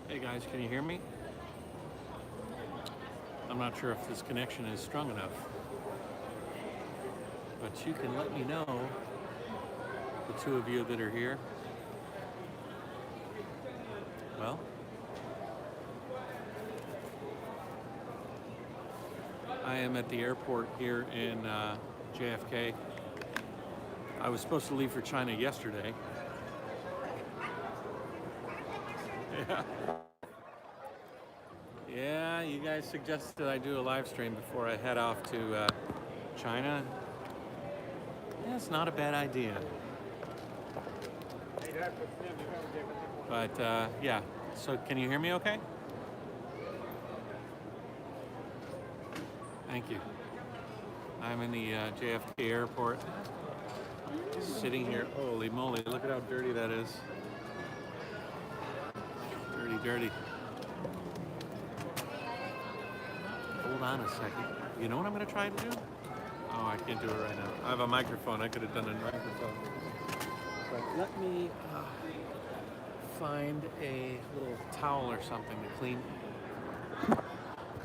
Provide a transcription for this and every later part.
Hey guys, can you hear me? I'm not sure if this connection is strong enough, but you can let me know, the two of you that are here. Well, I am at the airport here in JFK. I was supposed to leave for China yesterday. Yeah, you guys suggested I do a live stream before I head off to China. Yeah, it's not a bad idea. But yeah, so can you hear me okay? Thank you. I'm in the JFK airport, sitting here. Holy moly, look at how dirty that is. Dirty, dirty. Hold on a second. You know what I'm going to try to do? Oh, I can't do it right now. I have a microphone. I could have done a microphone. But let me find a little towel or something to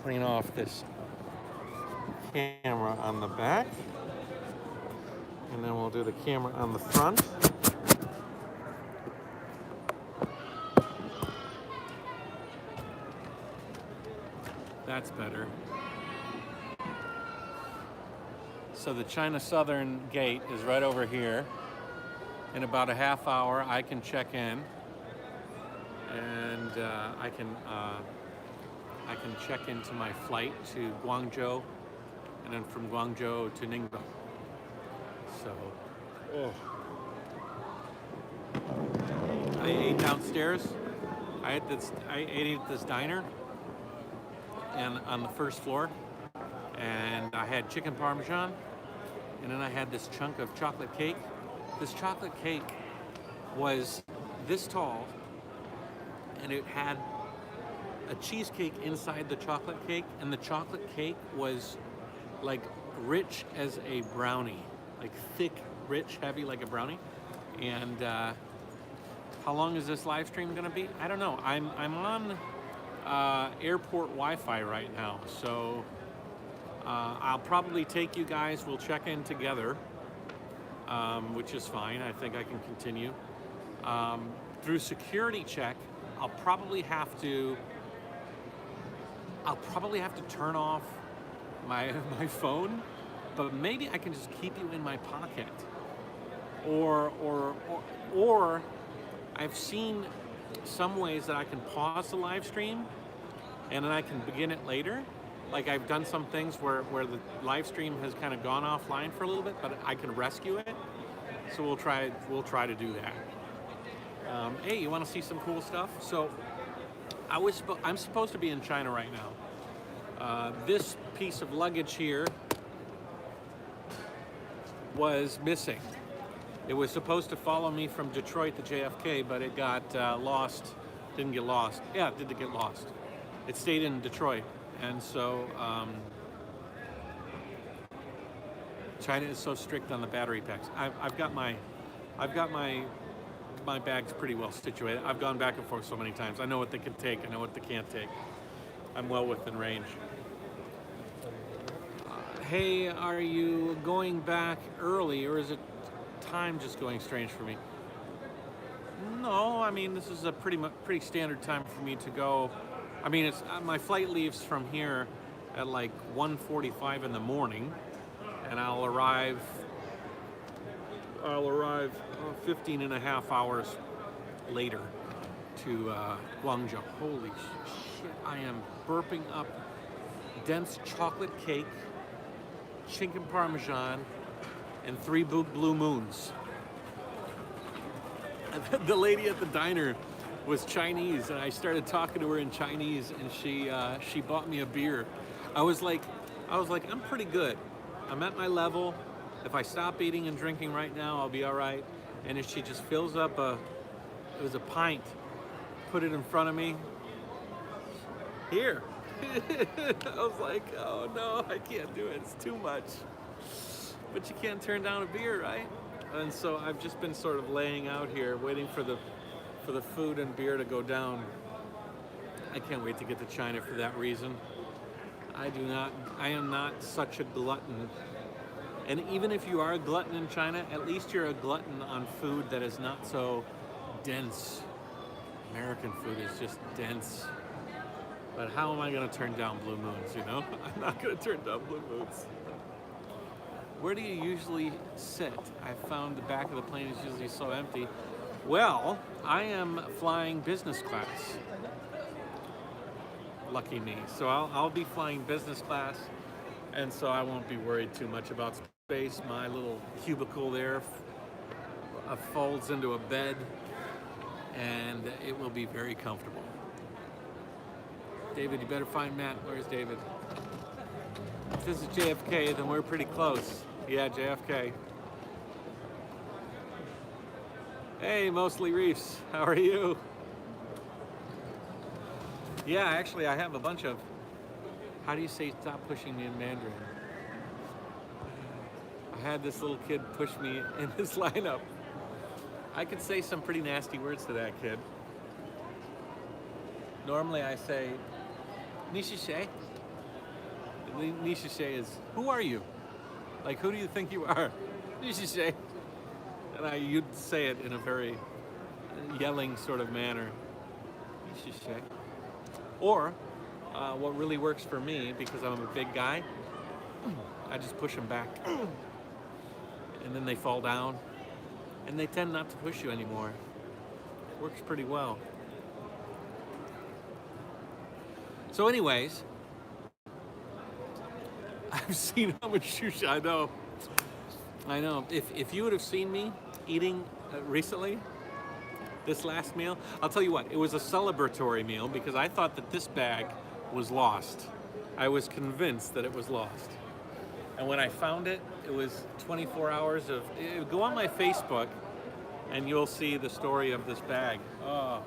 clean off this camera on the back. And then we'll do the camera on the front. That's better. So the China Southern gate is right over here. In about a half hour, I can check in, and I can check into my flight to Guangzhou, and then from Guangzhou to Ningbo. So, I ate downstairs. I ate at this diner, and on the first floor, and I had chicken parmesan, and then I had this chunk of chocolate cake. This chocolate cake was this tall, and it had a cheesecake inside the chocolate cake, and the chocolate cake was like rich as a brownie, like thick, rich, heavy like a brownie. And how long is this live stream gonna be? I don't know. I'm on airport Wi-Fi right now, so I'll probably take you guys. We'll check in together, which is fine. I think I can continue. Through security check, I'll probably have to turn off my phone, but maybe I can just keep you in my pocket. Or I've seen some ways that I can pause the live stream and then I can begin it later. Like I've done some things where the live stream has kind of gone offline for a little bit, but I can rescue it. So we'll try to do that. Hey, you want to see some cool stuff? So I'm supposed to be in China right now. This piece of luggage here was missing. It was supposed to follow me from Detroit to JFK, but it got lost. Didn't get lost. Yeah, it did get lost. It stayed in Detroit, and so China is so strict on the battery packs. I've got my bags pretty well situated. I've gone back and forth so many times. I know what they can take. I know what they can't take. I'm well within range. Hey, are you going back early, or is it time just going strange for me? No, I mean, this is a pretty standard time for me to go. I mean, it's my flight leaves from here at like 1:45 in the morning, and I'll arrive 15 and a half hours later to Guangzhou. Holy shit, I am burping up dense chocolate cake, chicken parmesan, and 3 blue moons. The lady at the diner was Chinese, and I started talking to her in Chinese, and she bought me a beer. I was like, I'm pretty good. I'm at my level. If I stop eating and drinking right now, I'll be all right. And if she just fills up it was a pint, put it in front of me. Here. I was like, oh no, I can't do it. It's too much. But you can't turn down a beer, right? And so I've just been sort of laying out here, waiting for the food and beer to go down. I can't wait to get to China for that reason. I am not such a glutton. And even if you are a glutton in China, at least you're a glutton on food that is not so dense. American food is just dense. But how am I going to turn down blue moons, you know? I'm not going to turn down blue moons. Where do you usually sit? I found the back of the plane is usually so empty. Well, I am flying business class. Lucky me. So I'll be flying business class, and so I won't be worried too much about space. My little cubicle there folds into a bed, and it will be very comfortable. David, you better find Matt. Where's David? If this is JFK, then we're pretty close. Yeah, JFK. Hey, mostly Reefs. How are you? Yeah, actually, I have a bunch of... How do you say stop pushing me in Mandarin? I had this little kid push me in this lineup. I could say some pretty nasty words to that kid. Normally I say, Nishishe. Nishishe is, who are you? Like, who do you think you are? Nishishe. And you'd say it in a very yelling sort of manner. Nishishe. Or, what really works for me, because I'm a big guy, I just push them back. And then they fall down. And they tend not to push you anymore. Works pretty well. So anyways, I've seen how much sushi, I know. If you would have seen me eating recently, this last meal, I'll tell you what, it was a celebratory meal because I thought that this bag was lost. I was convinced that it was lost. And when I found it, it was 24 hours of, go on my Facebook and you'll see the story of this bag. Oh,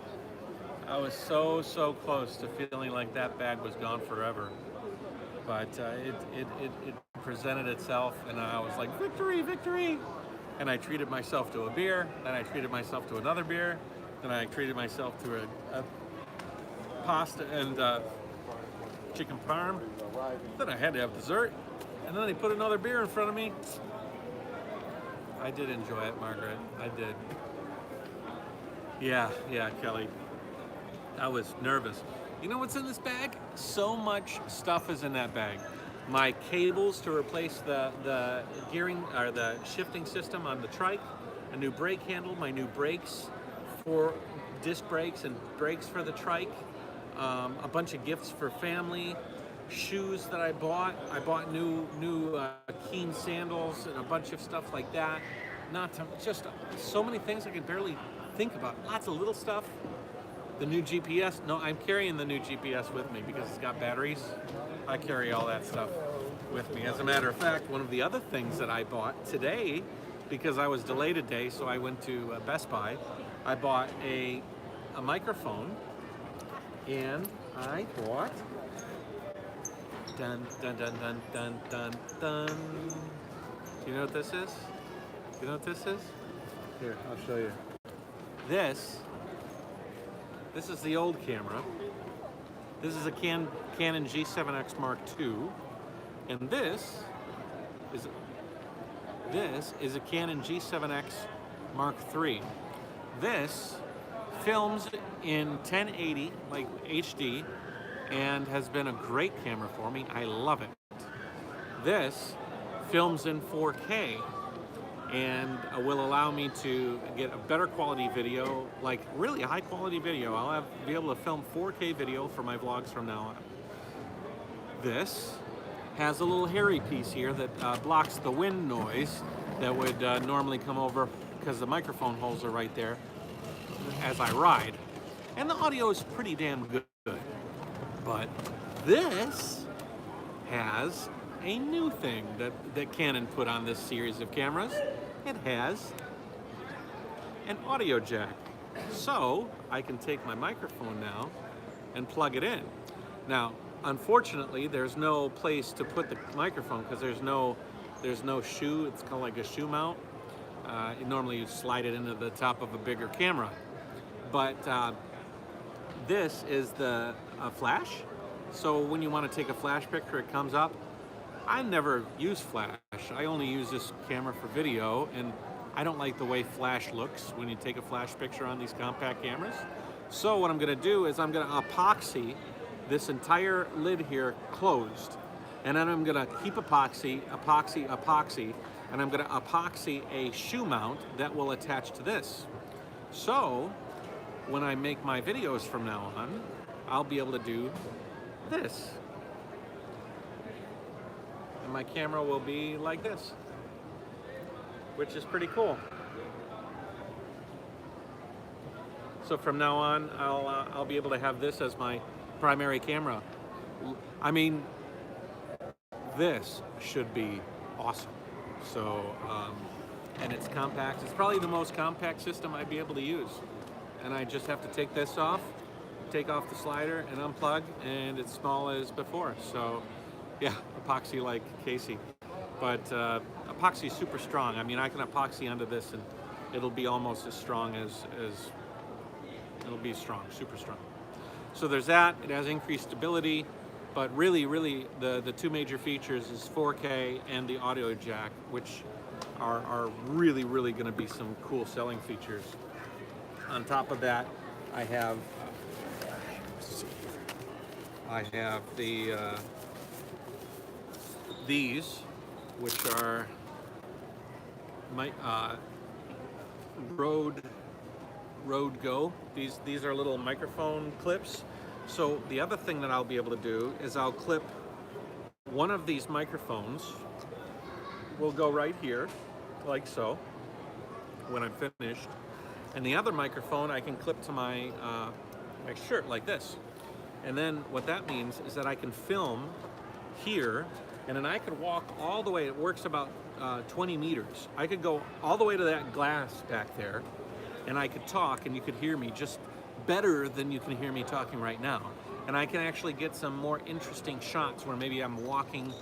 I was so close to feeling like that bag was gone forever. But it presented itself and I was like, victory, victory. And I treated myself to a beer, then I treated myself to another beer, then I treated myself to a pasta and chicken parm. Then I had to have dessert, and then they put another beer in front of me. I did enjoy it, Margaret. I did. Yeah, Kelly. I was nervous. You know what's in this bag? So much stuff is in that bag. My cables to replace the gearing or the shifting system on the trike, a new brake handle, my new brakes for disc brakes and brakes for the trike, a bunch of gifts for family, shoes that I bought. I bought new Keen sandals and a bunch of stuff like that. Just so many things I can barely think about. Lots of little stuff. The new GPS. No, I'm carrying the new GPS with me because it's got batteries. I carry all that stuff with me. As a matter of fact, one of the other things that I bought today, because I was delayed a day, so I went to Best Buy, I bought a microphone, and I bought, dun dun dun dun dun dun dun. Do you know what this is? Do you know what this is? Here, I'll show you. This is the old camera. This is a Canon G7X Mark II, and this is a Canon G7X Mark III. This films in 1080, like HD, and has been a great camera for me. I love it. This films in 4K and will allow me to get a better quality video, like really high quality video. I'll be able to film 4K video for my vlogs from now on. This has a little hairy piece here that blocks the wind noise that would normally come over because the microphone holes are right there as I ride. And the audio is pretty damn good. But this has a new thing that Canon put on this series of cameras. It has an audio jack. So I can take my microphone now and plug it in. Now, unfortunately, there's no place to put the microphone because there's no shoe. It's kind of like a shoe mount. Normally you slide it into the top of a bigger camera. But this is the flash. So when you want to take a flash picture, it comes up. I never use flash. I only use this camera for video, and I don't like the way flash looks when you take a flash picture on these compact cameras. So what I'm going to do is I'm going to epoxy this entire lid here closed, and then I'm going to keep epoxy, and I'm going to epoxy a shoe mount that will attach to this. So when I make my videos from now on, I'll be able to do this. And my camera will be like this, which is pretty cool. So from now on, I'll be able to have this as my primary camera. I mean, this should be awesome. So, and it's compact. It's probably the most compact system I'd be able to use. And I just have to take this off, take off the slider and unplug, and it's small as before. So yeah, epoxy like Casey. But epoxy is super strong. I mean, I can epoxy under this and it'll be almost as strong as it'll be strong, super strong. So there's that. It has increased stability, but really the two major features is 4K and the audio jack, which are really going to be some cool selling features. On top of that, I have the these, which are my Rode Go. These are little microphone clips. So the other thing that I'll be able to do is I'll clip one of these microphones. Will go right here, like so, when I'm finished. And the other microphone I can clip to my my shirt like this. And then what that means is that I can film here, and then I could walk all the way. It works about 20 meters. I could go all the way to that glass back there, and I could talk, and you could hear me just better than you can hear me talking right now. And I can actually get some more interesting shots where maybe I'm walking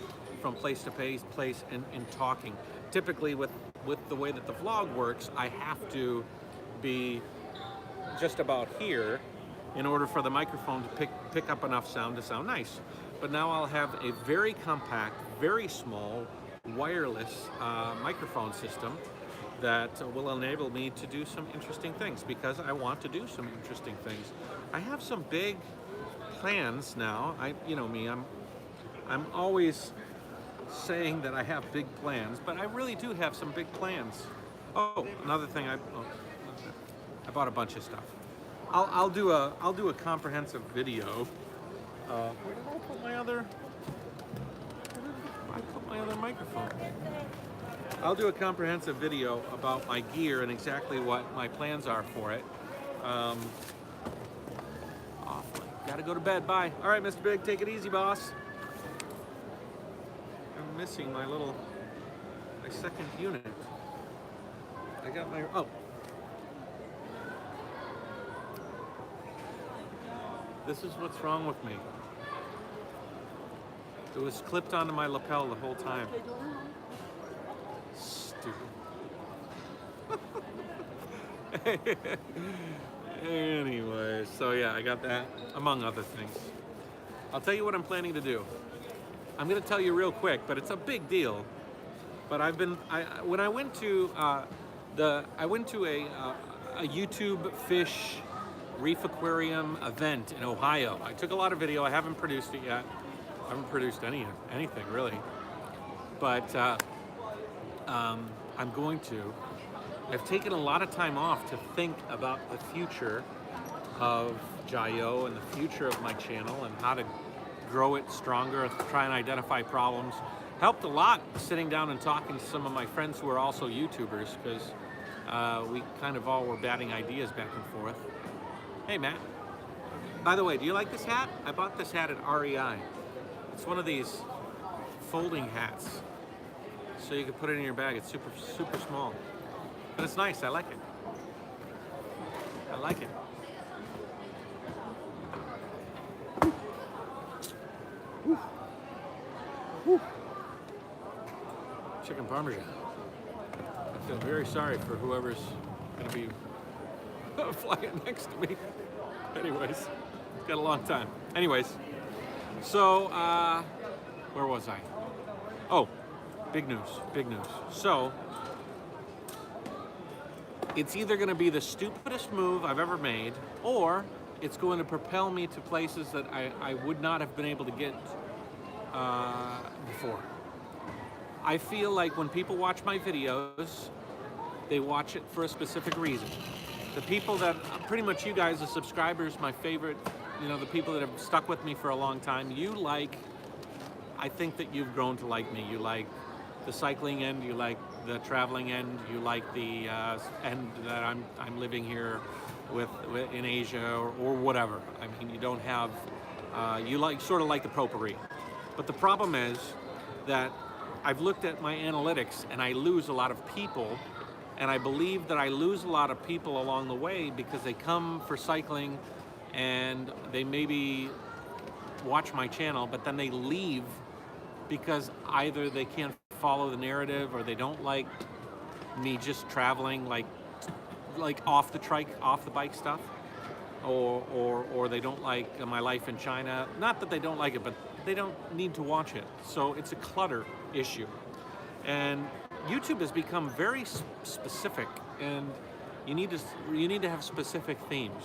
from place to place and talking. Typically with the way that the vlog works, I have to be just about here in order for the microphone to pick up enough sound to sound nice. But now I'll have a very compact, very small, wireless microphone system that will enable me to do some interesting things, because I want to do some interesting things. I have some big plans now. You know me, I'm always saying that I have big plans, but I really do have some big plans. Oh, another thing, I bought a bunch of stuff. I'll do a comprehensive video. Where did I put my other? I put my other microphone. I'll do a comprehensive video about my gear and exactly what my plans are for it. Gotta go to bed. Bye. All right, Mr. Big, take it easy, boss. I'm missing my second unit. I got my, oh. This is what's wrong with me. It was clipped onto my lapel the whole time. Stupid. Anyway, so yeah, I got that, among other things. I'll tell you what I'm planning to do. I'm going to tell you real quick, but it's a big deal. But when I went to a YouTube fish reef aquarium event in Ohio. I took a lot of video. I haven't produced it yet. I haven't produced anything really. But I'm going to. I've taken a lot of time off to think about the future of Jayoe and the future of my channel and how to grow it stronger, try and identify problems. Helped a lot sitting down and talking to some of my friends who are also YouTubers, because we kind of all were batting ideas back and forth. Hey, Matt. By the way, do you like this hat? I bought this hat at REI. It's one of these folding hats, so you can put it in your bag. It's super small. But it's nice, I like it. I like it. Woo. Woo. Chicken Parmesan. I feel very sorry for whoever's going to be flying next to me. Anyways, it's got a long time. Anyways, so where was I? Oh, big news, big news. So it's either going to be the stupidest move I've ever made, or it's going to propel me to places that I would not have been able to get before. I feel like when people watch my videos, they watch it for a specific reason. The people that, pretty much you guys, the subscribers, my favorite, you know, the people that have stuck with me for a long time, I think that you've grown to like me. You like the cycling end, you like the traveling end, you like the end that I'm living here with in Asia or whatever. I mean, you don't have, you sort of like the potpourri. But the problem is that I've looked at my analytics and I lose a lot of people. And I believe that I lose a lot of people along the way because they come for cycling and they maybe watch my channel, but then they leave because either they can't follow the narrative or they don't like me just traveling like off the trike, off the bike stuff, or they don't like my life in China. Not that they don't like it, but they don't need to watch it. So it's a clutter issue. And YouTube has become very specific, and you need to have specific themes.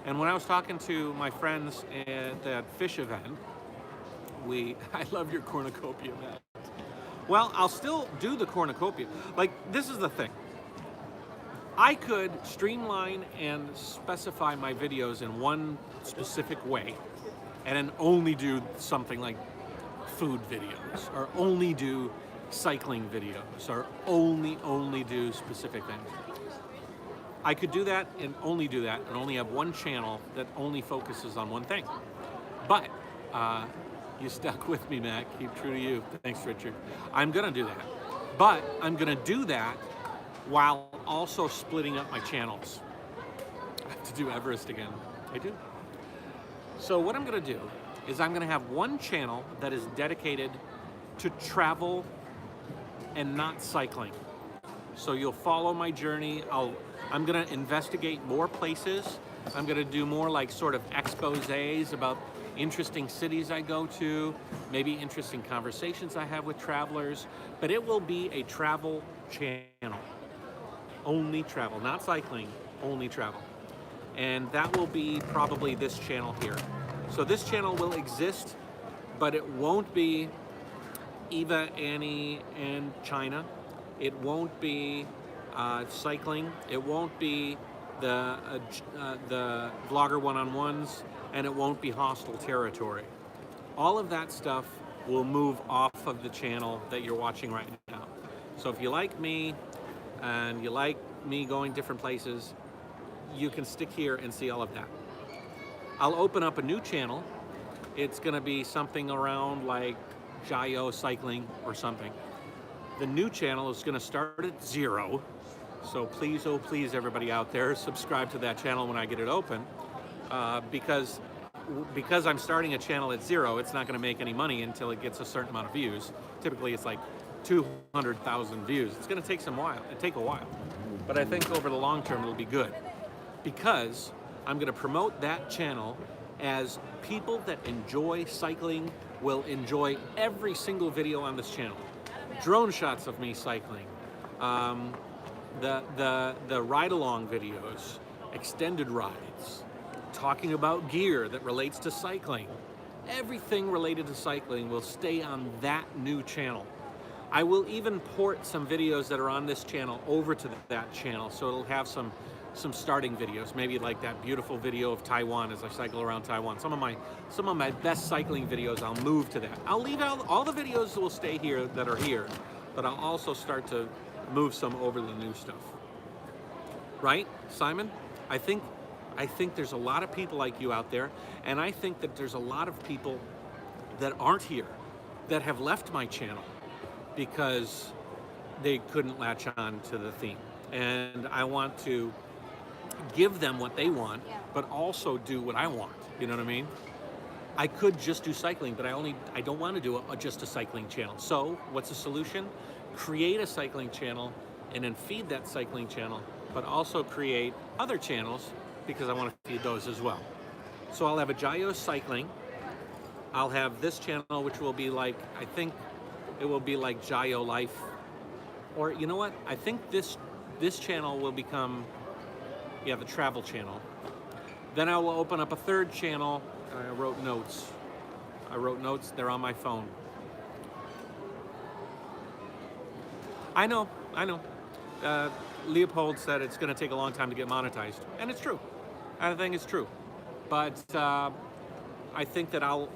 And when I was talking to my friends at that fish event, I love your cornucopia, Matt. Well, I'll still do the cornucopia. Like, this is the thing. I could streamline and specify my videos in one specific way, and then only do something like food videos, or only do cycling videos, or only do specific things. I could do that and only have one channel that only focuses on one thing. But you stuck with me, Matt. Keep true to you. Thanks, Richard. I'm gonna do that. But I'm gonna do that while also splitting up my channels. I have to do Everest again. I do. So what I'm gonna do is I'm gonna have one channel that is dedicated to travel and not cycling. So you'll follow my journey. I'm gonna investigate more places. I'm gonna do more like sort of exposés about interesting cities I go to, maybe interesting conversations I have with travelers, but it will be a travel channel. Only travel, not cycling, only travel. And that will be probably this channel here. So this channel will exist, but it won't be Eva, Annie, and China. It won't be cycling. It won't be the vlogger one-on-ones, and it won't be hostile territory. All of that stuff will move off of the channel that you're watching right now. So if you like me, and you like me going different places, you can stick here and see all of that. I'll open up a new channel. It's gonna be something around like Jayoe cycling or something. The new channel is gonna start at 0. So please, oh please, everybody out there, subscribe to that channel when I get it open. Because I'm starting a channel at 0, it's not gonna make any money until it gets a certain amount of views. Typically it's like 200,000 views. It's gonna take a while. But I think over the long term it'll be good. Because I'm gonna promote that channel as people that enjoy cycling will enjoy every single video on this channel. Drone shots of me cycling, the ride-along videos, extended rides, talking about gear that relates to cycling. Everything related to cycling will stay on that new channel. I will even port some videos that are on this channel over to that channel, so it'll have some starting videos, maybe like that beautiful video of Taiwan as I cycle around Taiwan. Some of my best cycling videos, I'll move to that. I'll leave out all the videos that will stay here that are here, but I'll also start to move some over the new stuff. Right, Simon? I think there's a lot of people like you out there, and I think that there's a lot of people that aren't here, that have left my channel because they couldn't latch on to the theme. And I want to give them what they want, but also do what I want. You know what I mean? I could just do cycling, but I don't want to do just a cycling channel. So what's the solution? Create a cycling channel and then feed that cycling channel but also create other channels because I want to feed those as well. So I'll have a Jayoe cycling. I'll have this channel, which will be like, I think it will be like Jayoe life. Or you know what? I think this channel will become, yeah, the travel channel. Then I will open up a third channel. I wrote notes. They're on my phone. I know. Leopold said it's going to take a long time to get monetized, and it's true. I think it's true, but I think that I'll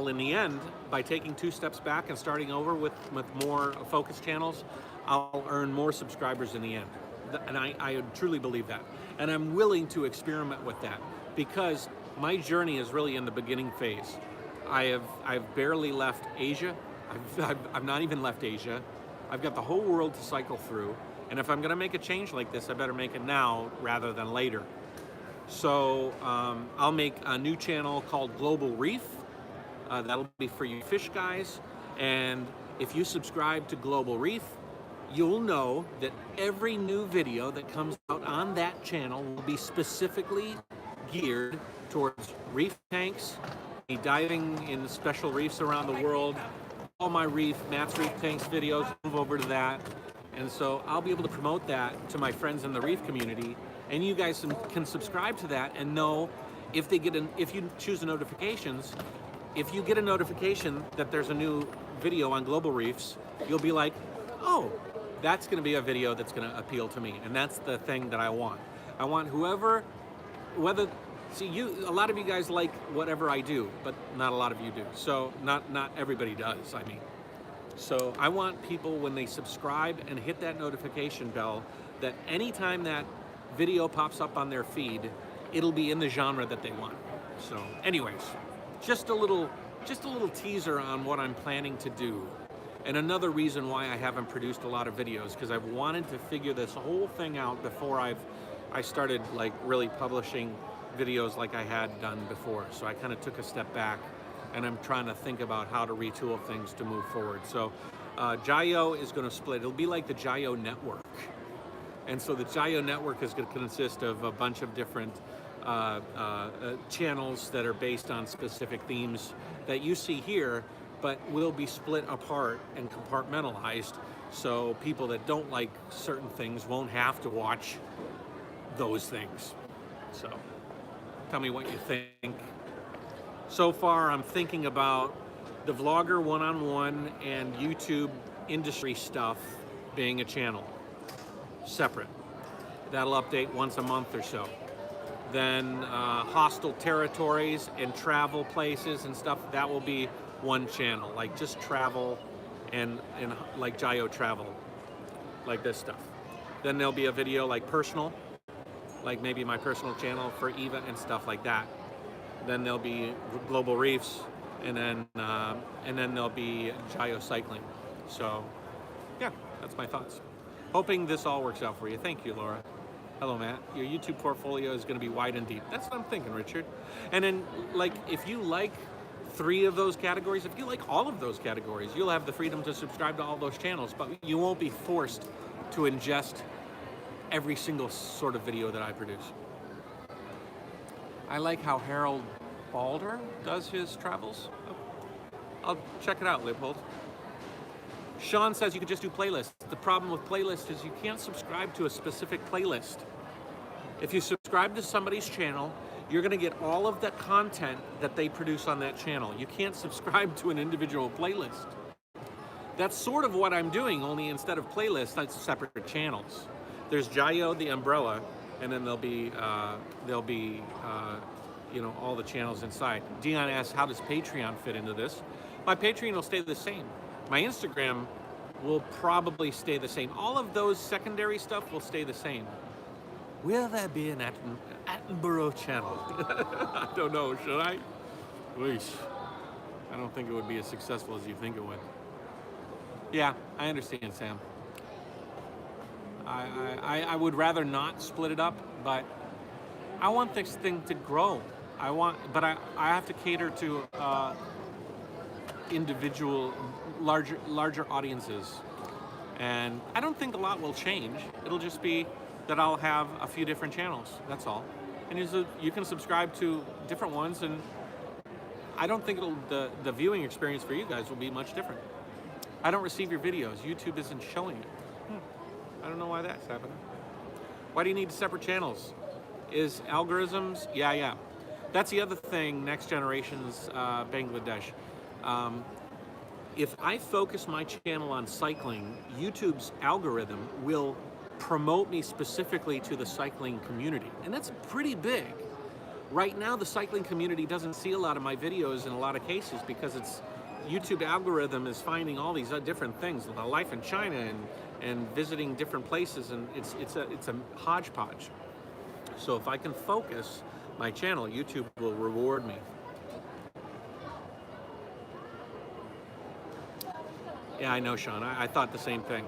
in the end, by taking 2 steps back and starting over with more focused channels, I'll earn more subscribers in the end, and I truly believe that, and I'm willing to experiment with that because my journey is really in the beginning phase. I've barely left Asia. I've not even left Asia. I've got the whole world to cycle through, and if I'm going to make a change like this, I better make it now rather than later. So I'll make a new channel called Global Reef. That'll be for you fish guys, and if you subscribe to Global Reef, you'll know that every new video that comes out on that channel will be specifically geared towards reef tanks, diving in special reefs around the world. All my Matt's Reef Tanks videos move over to that, and so I'll be able to promote that to my friends in the reef community, and you guys can subscribe to that and know if you choose the notifications, if you get a notification that there's a new video on global reefs, you'll be like, oh, that's going to be a video that's going to appeal to me, and that's the thing that I want. I want a lot of you guys like whatever I do, but not a lot of you do. So not everybody does, I mean. So I want people, when they subscribe and hit that notification bell, that anytime that video pops up on their feed, it'll be in the genre that they want. So anyways, just a little teaser on what I'm planning to do. And another reason why I haven't produced a lot of videos, because I've wanted to figure this whole thing out before I started like really publishing videos like I had done before. So I kind of took a step back, and I'm trying to think about how to retool things to move forward. So Jayoe is going to split. It'll be like the Jayoe network. And so the Jayoe network is going to consist of a bunch of different channels that are based on specific themes that you see here, but will be split apart and compartmentalized, so people that don't like certain things won't have to watch those things. So tell me what you think. So far, I'm thinking about the vlogger one-on-one and YouTube industry stuff being a channel, separate. That'll update once a month or so. Then hostile territories and travel places and stuff, that will be one channel, like just travel and like Jayoe travel, like this stuff. Then there'll be a video like personal, like maybe my personal channel for Eva and stuff like that. Then there'll be global reefs, and then there'll be Jayoe cycling. So yeah, that's my thoughts. Hoping this all works out for you. Thank you, Laura. Hello, Matt. Your YouTube portfolio is going to be wide and deep. That's what I'm thinking, Richard. And then, like, if you like 3 of those categories, if you like all of those categories, you'll have the freedom to subscribe to all those channels, but you won't be forced to ingest every single sort of video that I produce. I like how Harold Balder does his travels. I'll check it out, Leopold. Sean says you can just do playlists. The problem with playlists is you can't subscribe to a specific playlist. If you subscribe to somebody's channel, you're going to get all of the content that they produce on that channel. You can't subscribe to an individual playlist. That's sort of what I'm doing, only instead of playlists, that's separate channels. There's Jayoe, the umbrella, and then there'll be you know, all the channels inside. Dion asks, how does Patreon fit into this? My Patreon will stay the same. My Instagram will probably stay the same. All of those secondary stuff will stay the same. Will there be an Attenborough channel? I don't know, should I? Weesh. I don't think it would be as successful as you think it would. Yeah, I understand, Sam. I would rather not split it up, but I want this thing to grow. But I have to cater to individual, larger audiences. And I don't think a lot will change. It'll just be that I'll have a few different channels. That's all. And you can subscribe to different ones, and I don't think the viewing experience for you guys will be much different. I don't receive your videos. YouTube isn't showing it. I don't know why that's happening. Why do you need separate channels? Is algorithms? Yeah. That's the other thing, next generation's Bangladesh. If I focus my channel on cycling, YouTube's algorithm will promote me specifically to the cycling community. And that's pretty big. Right now, the cycling community doesn't see a lot of my videos in a lot of cases because YouTube algorithm is finding all these different things, the life in China and visiting different places, and it's a hodgepodge. So if I can focus my channel, YouTube will reward me. Yeah, I know, Sean. I thought the same thing.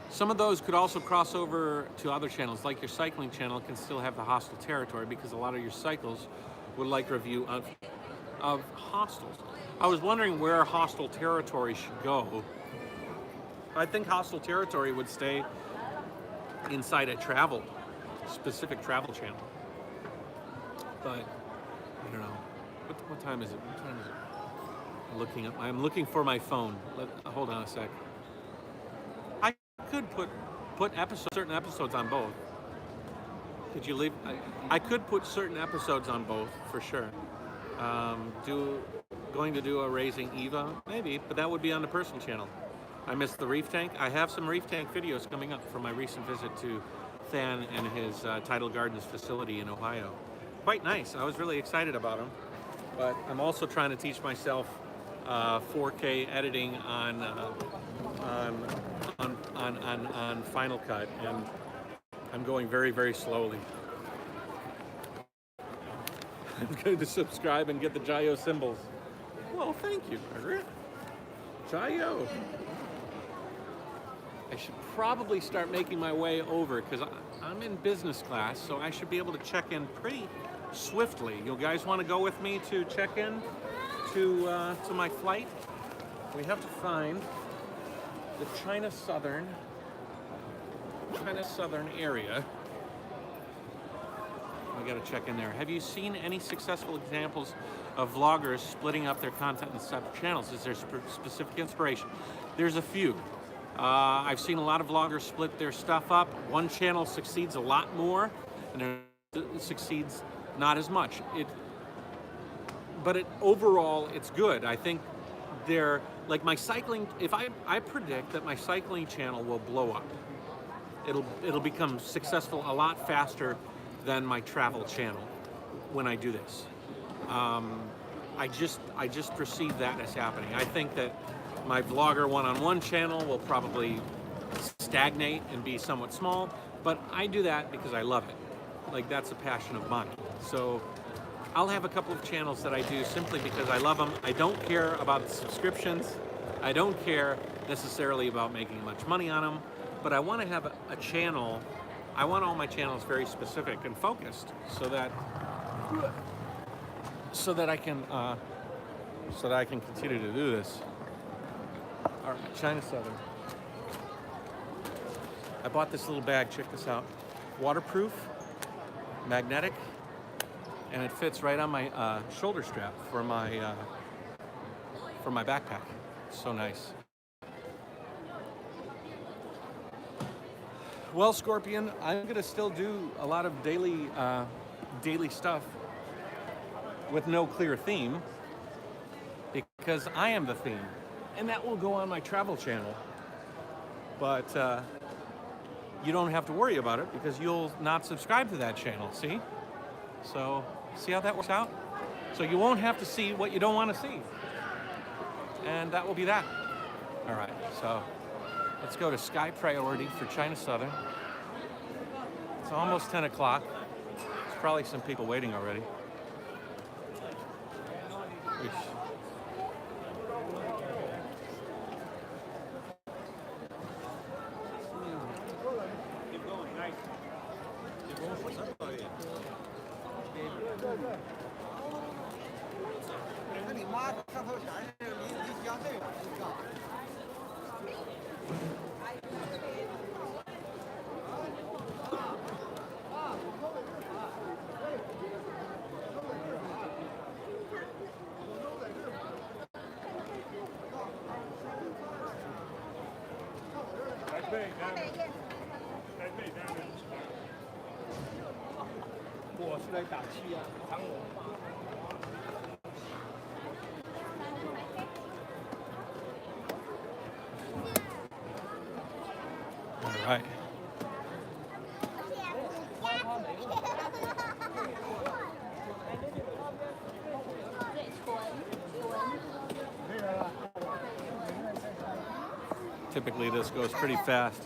Some of those could also cross over to other channels, like your cycling channel can still have the hostile territory because a lot of your cycles would like review of hostels. I was wondering where hostile territory should go. I think hostile territory would stay inside a specific travel channel. But I don't know. What time is it? What time is it? I'm looking for my phone. Hold on a sec. I could put certain episodes on both. Could you leave? I could put certain episodes on both for sure. Going to do a Raising Eva, maybe, but that would be on the personal channel. I missed the reef tank. I have some reef tank videos coming up from my recent visit to Than and his Tidal Gardens facility in Ohio. Quite nice. I was really excited about them. But I'm also trying to teach myself 4K editing on Final Cut, and I'm going very, very slowly. I'm going to subscribe and get the Jayoe symbols. Well, thank you, Margaret. Jayoe. I should probably start making my way over because I'm in business class, so I should be able to check in pretty swiftly. You guys want to go with me to check in to my flight? We have to find the China Southern area. We got to check in there. Have you seen any successful examples of vloggers splitting up their content in separate channels? Is there specific inspiration? There's a few. I've seen a lot of vloggers split their stuff up. One channel succeeds a lot more, and it succeeds not as much. But overall, it's good. I think they're like my cycling. If I predict that my cycling channel will blow up, it'll become successful a lot faster than my travel channel when I do this. I just perceive that as happening. I think that my vlogger one-on-one channel will probably stagnate and be somewhat small, but I do that because I love it. Like, that's a passion of mine. So I'll have a couple of channels that I do simply because I love them. I don't care about the subscriptions. I don't care necessarily about making much money on them, but I want to have a channel. I want all my channels very specific and focused so that I can continue to do this. All right, China Southern. I bought this little bag. Check this out. Waterproof, magnetic, and it fits right on my shoulder strap for my backpack. So nice. Well, Scorpion, I'm gonna still do a lot of daily stuff with no clear theme because I am the theme, and that will go on my travel channel. But you don't have to worry about it because you'll not subscribe to that channel. See? So see how that works out? So you won't have to see what you don't want to see, and that will be that. All right. So let's go to Sky Priority for China Southern. It's almost 10 o'clock. There's probably some people waiting already. 我是来打气啊，帮我。All right. Typically this goes pretty fast.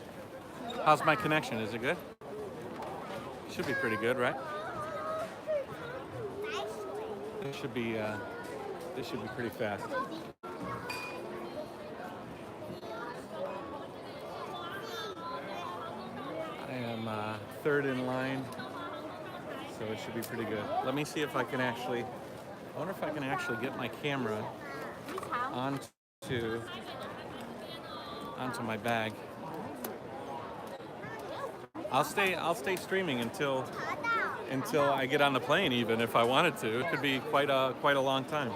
How's my connection? Is it good? Should be pretty good, right? This should be pretty fast. I am third in line, so it should be pretty good. Let me see if I can actually, I wonder if I can actually get my camera onto my bag. I'll stay streaming until I get on the plane, even if I wanted to. It could be quite a long time.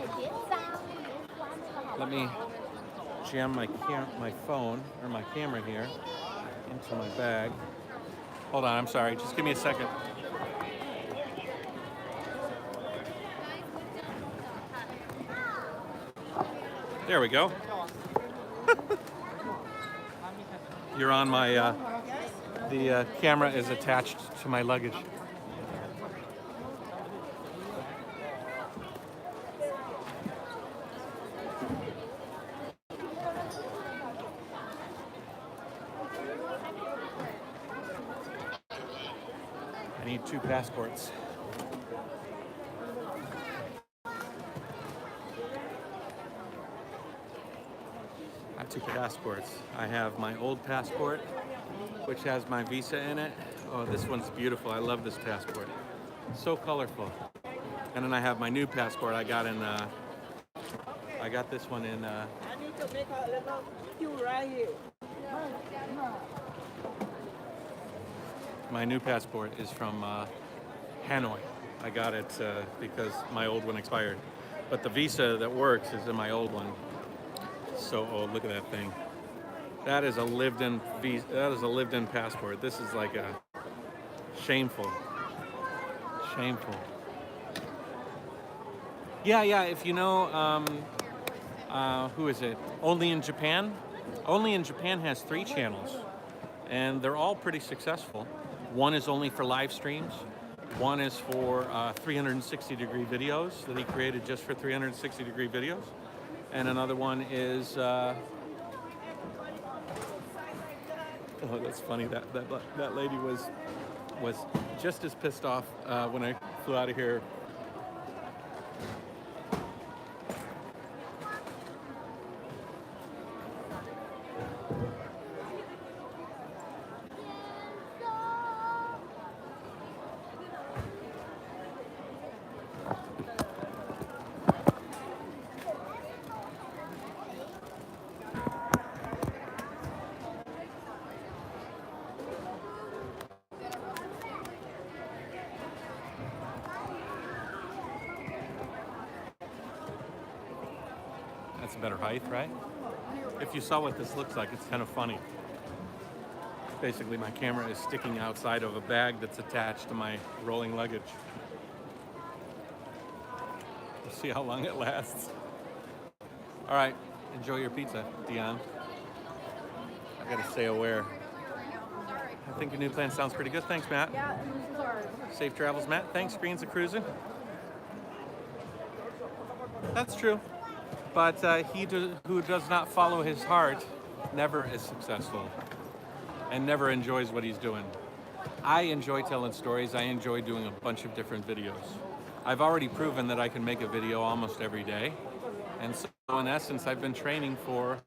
Let me jam my phone or my camera here into my bag. Hold on, I'm sorry. Just give me a second. There we go. You're on my, the camera is attached to my luggage. I need 2 passports. I have 2 passports. I have my old passport, which has my visa in it. Oh, this one's beautiful. I love this passport. So colorful. And then I have my new passport. I got this one in. I need to make a little queue right here. My new passport is from Hanoi. I got it because my old one expired. But the visa that works is in my old one. So old. Look at that thing. That is a lived-in visa. That is a lived-in passport. This is like a shameful. Yeah. If you know, who is it? Only in Japan. Only in Japan has 3 channels, and they're all pretty successful. One is only for live streams. One is for 360-degree videos that he created just for 360-degree videos. And another one is, oh, that's funny. That lady was just as pissed off when I flew out of here. That's a better height, right? If you saw what this looks like, it's kind of funny. Basically, my camera is sticking outside of a bag that's attached to my rolling luggage. We'll see how long it lasts. All right, enjoy your pizza, Dion. I gotta stay aware. I think your new plan sounds pretty good. Thanks, Matt. Yeah, sorry. Safe travels, Matt. Thanks, Greens of Cruising. That's true. But who does not follow his heart never is successful and never enjoys what he's doing. I enjoy telling stories. I enjoy doing a bunch of different videos. I've already proven that I can make a video almost every day. And so in essence, I've been training for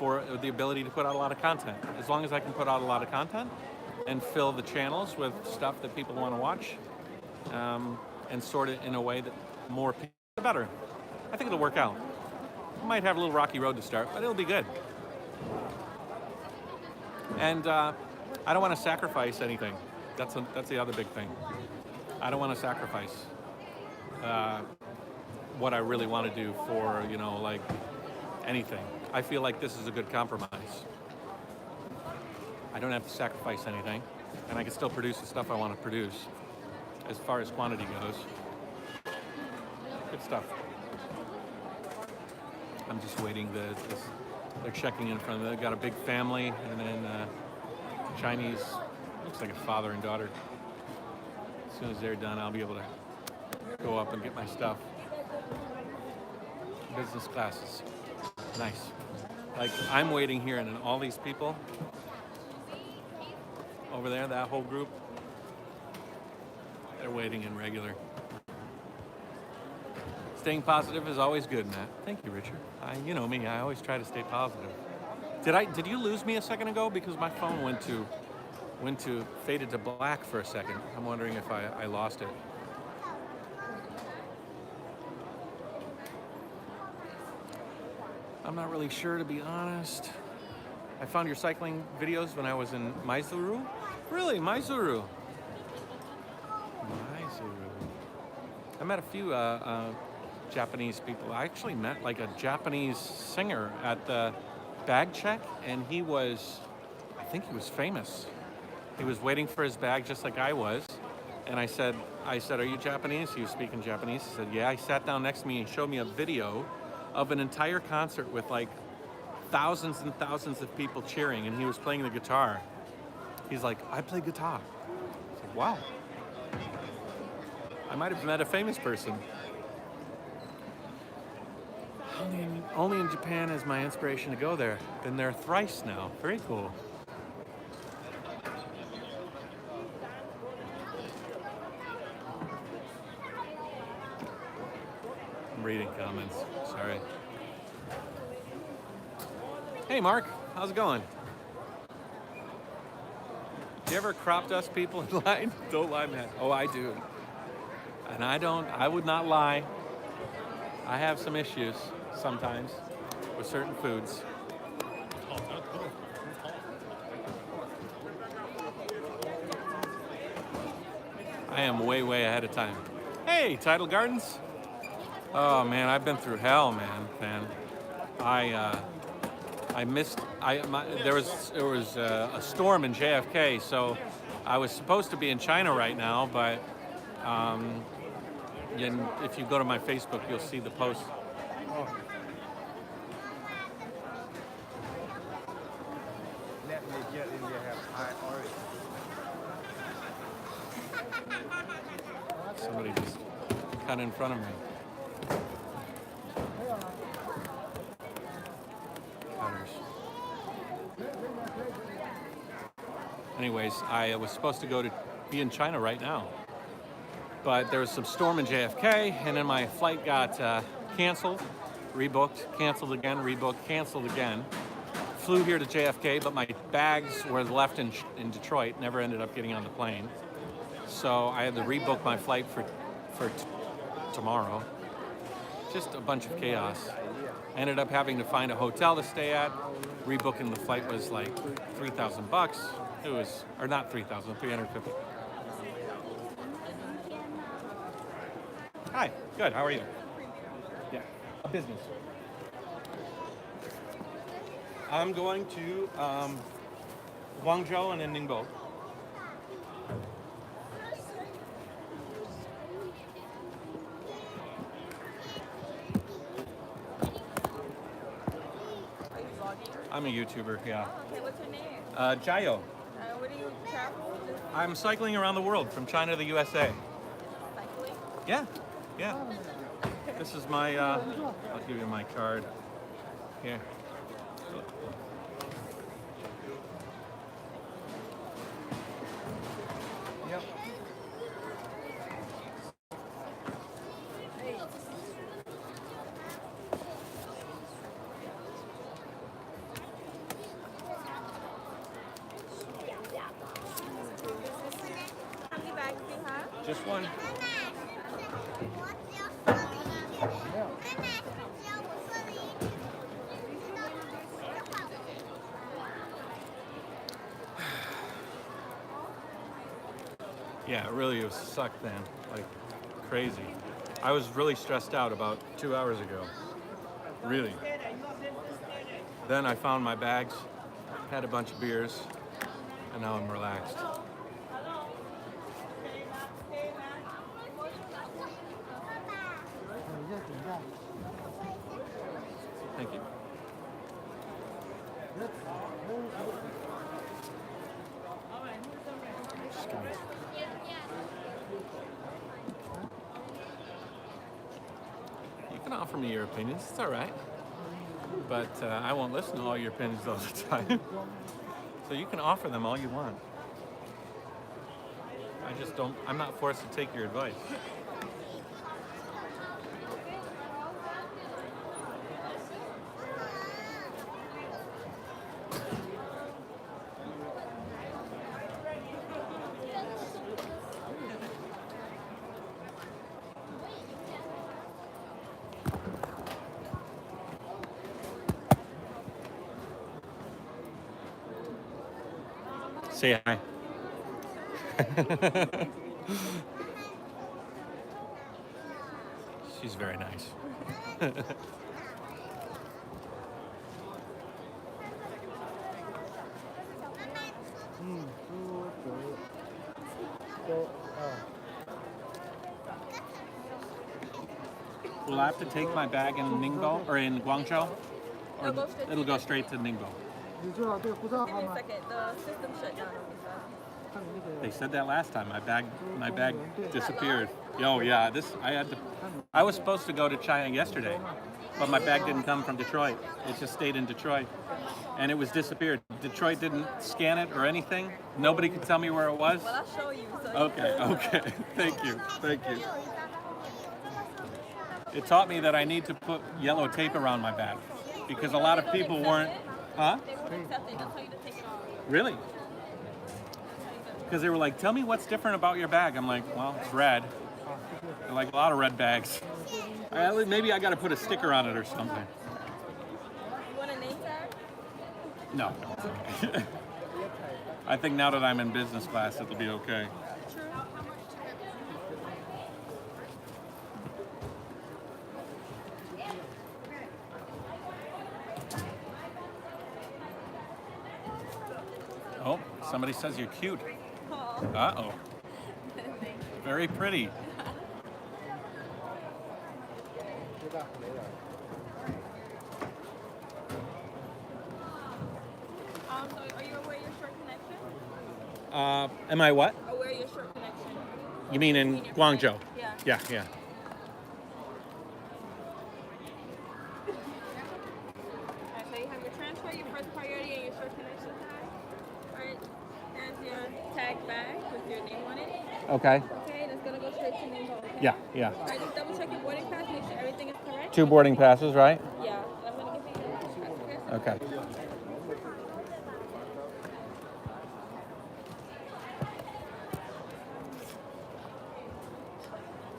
the ability to put out a lot of content. As long as I can put out a lot of content and fill the channels with stuff that people want to watch, and sort it in a way that more people, the better. I think it'll work out. Might have a little rocky road to start, but it'll be good. And I don't want to sacrifice anything. That's the other big thing. I don't want to sacrifice what I really want to do for, you know, like anything. I feel like this is a good compromise. I don't have to sacrifice anything, and I can still produce the stuff I want to produce as far as quantity goes. Good stuff. I'm just waiting. They're checking in front of them. They've got a big family, and then Chinese, looks like a father and daughter. As soon as they're done, I'll be able to go up and get my stuff. Business classes. Nice. Like, I'm waiting here, and then all these people over there, that whole group, they're waiting in regular. Staying positive is always good, Matt. Thank you, Richard. You know me, I always try to stay positive. Did you lose me a second ago? Because my phone faded to black for a second. I'm wondering if I lost it. I'm not really sure, to be honest. I found your cycling videos when I was in Mysuru. Really, Mysuru? I met a few Japanese people. I actually met like a Japanese singer at the bag check, and I think he was famous. He was waiting for his bag just like I was. And I said, are you Japanese? He was speaking Japanese. He said, yeah. He sat down next to me and showed me a video of an entire concert with like thousands and thousands of people cheering, and he was playing the guitar. He's like, I play guitar. I said, wow. I might have met a famous person. Only in Japan is my inspiration to go there. Been there thrice now. Very cool. I'm reading comments. Sorry. Hey, Mark. How's it going? Do you ever crop dust people in line? Don't lie, man. Oh, I do. And I would not lie. I have some issues sometimes with certain foods. I am way, way ahead of time. Hey, Tidal Gardens. Oh man, I've been through hell, man. There was a storm in JFK, so I was supposed to be in China right now, but if you go to my Facebook, you'll see the post. Let me get in there. Have Somebody just cut in front of me. Cutters. Anyways, I was supposed to be in China right now, but there was some storm in JFK, and then my flight got canceled, rebooked, canceled again, rebooked, canceled again. Flew here to JFK, but my bags were left in Detroit, never ended up getting on the plane. So I had to rebook my flight for tomorrow. Just a bunch of chaos. Ended up having to find a hotel to stay at. Rebooking the flight was like $3,000. It was, or not 3,000, 350. Hi, good, how are you? Yeah, a business. I'm going to Guangzhou and then Ningbo. I'm a YouTuber, yeah. Okay, what's your name? Jayoe. Where do you travel? I'm cycling around the world from China to the USA. Cycling? Yeah, yeah. This is my, I'll give you my card. Here. Yep. How many bags do you have? Just one. Yeah, it really was sucked, man. Like, crazy. I was really stressed out about 2 hours ago. Really. Then I found my bags, had a bunch of beers, And now I'm relaxed. Thank you. You can offer me your opinions, it's all right. But I won't listen to all your opinions all the time. So you can offer them all you want. I just don't, I'm not forced to take your advice. Say hi. She's very nice. Will I have to take my bag in Ningbo or in Guangzhou? Or it'll go straight to Ningbo. Give me a second. The system shut down on me, so. They said that last time. My bag disappeared. Oh yeah, I was supposed to go to China yesterday, but my bag didn't come from Detroit. It just stayed in Detroit, and it was disappeared. Detroit didn't scan it or anything. Nobody could tell me where it was. Well, I'll show you. So Okay. Thank you. It taught me that I need to put yellow tape around my bag because a lot of people weren't. Huh? They won't accept it. They'll tell you to take it off. Really? Because they were like, tell me what's different about your bag. I'm like, well, it's red. I like a lot of red bags. Maybe I got to put a sticker on it or something. You want a name tag? No. I think now that I'm in business class, it'll be okay. True. Oh, somebody says you're cute. Oh. Uh-oh. Very pretty. So are you aware of your short connection? Am I what? Aware of your short connection? You mean in Guangzhou? Yeah. Yeah. Okay, so you have your transfer, your first priority, and your short connection tag. Alright, there's your tag bag with your name on it. Okay. Okay, and it's gonna go straight to Ningbo. Okay? Yeah. Alright, just double check your boarding pass, make sure everything is correct. 2 boarding passes, right? Yeah, I'm gonna give you your pass, okay? Okay.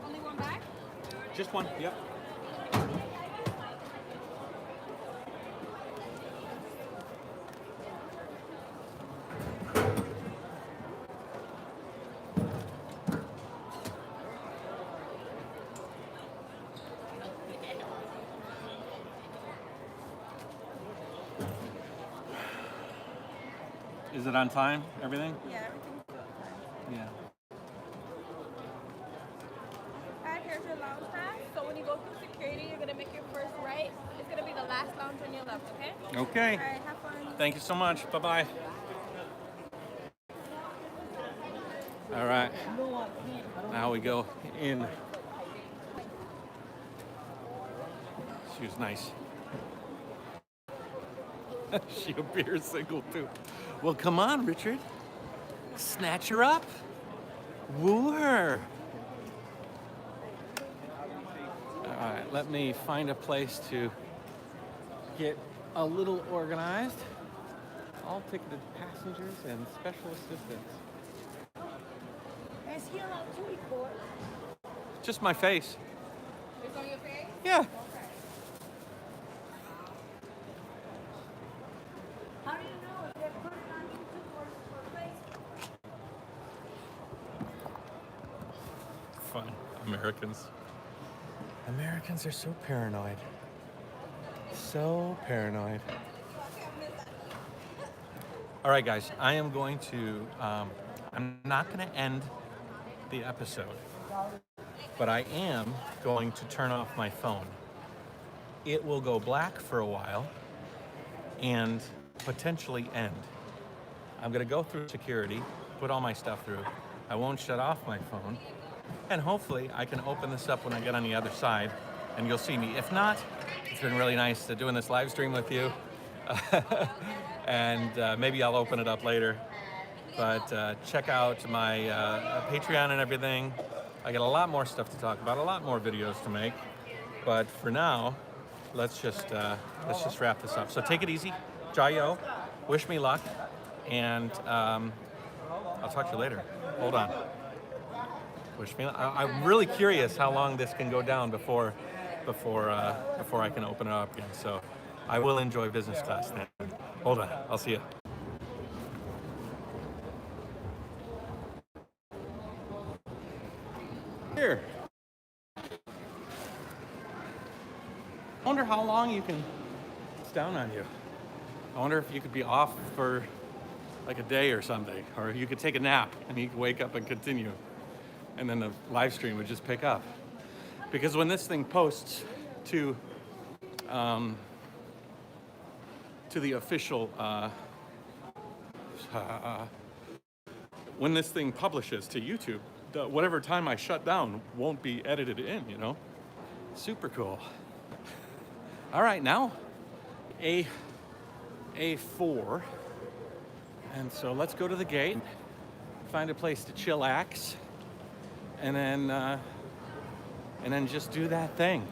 Only one bag? Just one. Yep. Is it on time? Everything? Yeah, everything's good. Yeah. Alright, here's your lounge pass. So when you go through security, you're gonna make your first right. It's gonna be the last lounge on your left, okay? Okay. Alright, have fun. Thank you so much. Bye-bye. All right. Now we go in. She was nice. She appears single too. Well, come on, Richard. Snatch her up. Woo her. All right, let me find a place to get a little organized. All ticketed passengers and special assistants. Is he allowed to record? Just my face. It's on your face? Yeah. How do you know if they're putting it on YouTube or Facebook? Fun. Americans. Americans are so paranoid. So paranoid. All right, guys, I am going to, I'm not going to end the episode, but I am going to turn off my phone. It will go black for a while and potentially end. I'm going to go through security, put all my stuff through. I won't shut off my phone. And hopefully I can open this up when I get on the other side and you'll see me. If not, it's been really nice doing this live stream with you. And maybe I'll open it up later. But check out my Patreon and everything. I got a lot more stuff to talk about, a lot more videos to make. But for now, let's just wrap this up. So take it easy. Jayoe, wish me luck. And I'll talk to you later. Hold on. Wish me luck. I'm really curious how long this can go down before I can open it up again. So I will enjoy business class then. Hold on. I'll see you. Here. I wonder how long you can. It's down on you. I wonder if you could be off for like a day or something, or you could take a nap and you could wake up and continue, and then the live stream would just pick up. Because when this thing posts to the official, when this thing publishes to YouTube, whatever time I shut down won't be edited in, you know? Super cool. All right, now A4. And so let's go to the gate, find a place to chillax, and then just do that thing.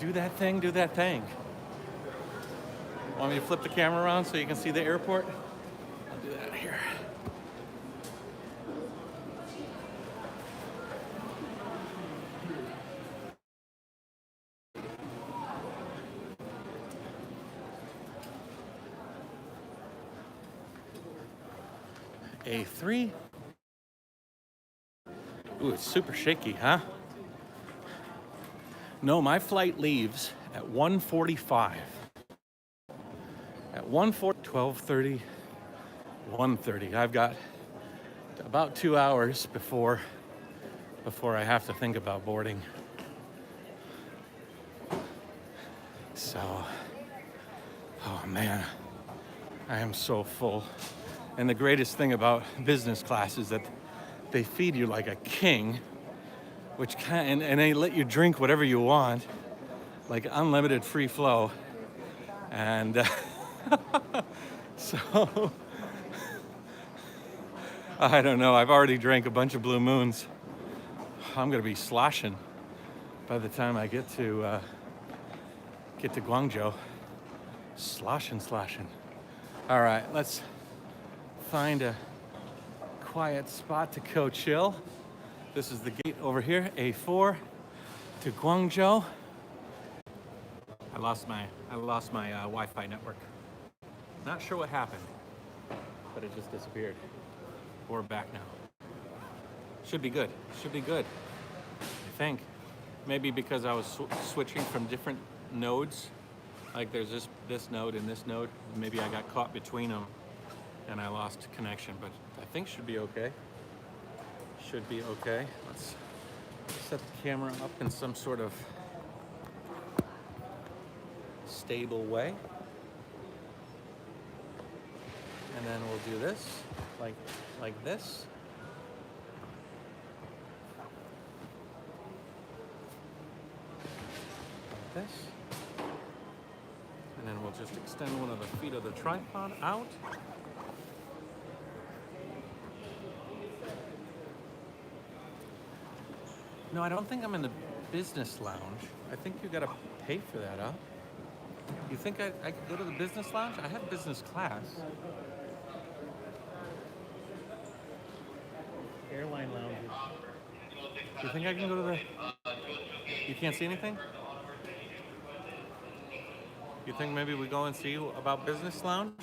Do that thing, do that thing. Want me to flip the camera around so you can see the airport? I'll do that here. A3. Ooh, it's super shaky, huh? No, my flight leaves at 1:45. At 12:30, 1:30. I've got about 2 hours before I have to think about boarding. So, oh man, I am so full. And the greatest thing about business class is that they feed you like a king, and they let you drink whatever you want, like unlimited free flow. And so, I don't know, I've already drank a bunch of Blue Moons. I'm gonna be sloshing by the time I get to Guangzhou. Sloshing. All right, let's find a quiet spot to go chill. This is the gate over here, A4 to Guangzhou. I lost my Wi-Fi network. Not sure what happened, but it just disappeared. We're back now. Should be good. I think. Maybe because I was switching from different nodes. Like there's this node and this node. Maybe I got caught between them and I lost connection, but I think should be okay. Should be okay. Let's set the camera up in some sort of stable way. And then we'll do this, like this. Like this. And then we'll just extend one of the feet of the tripod out. No, I don't think I'm in the business lounge. I think you gotta pay for that, huh? You think I could go to the business lounge? I have business class. Airline lounges. You think I can go to the... You can't see anything? You think maybe we go and see about business lounge?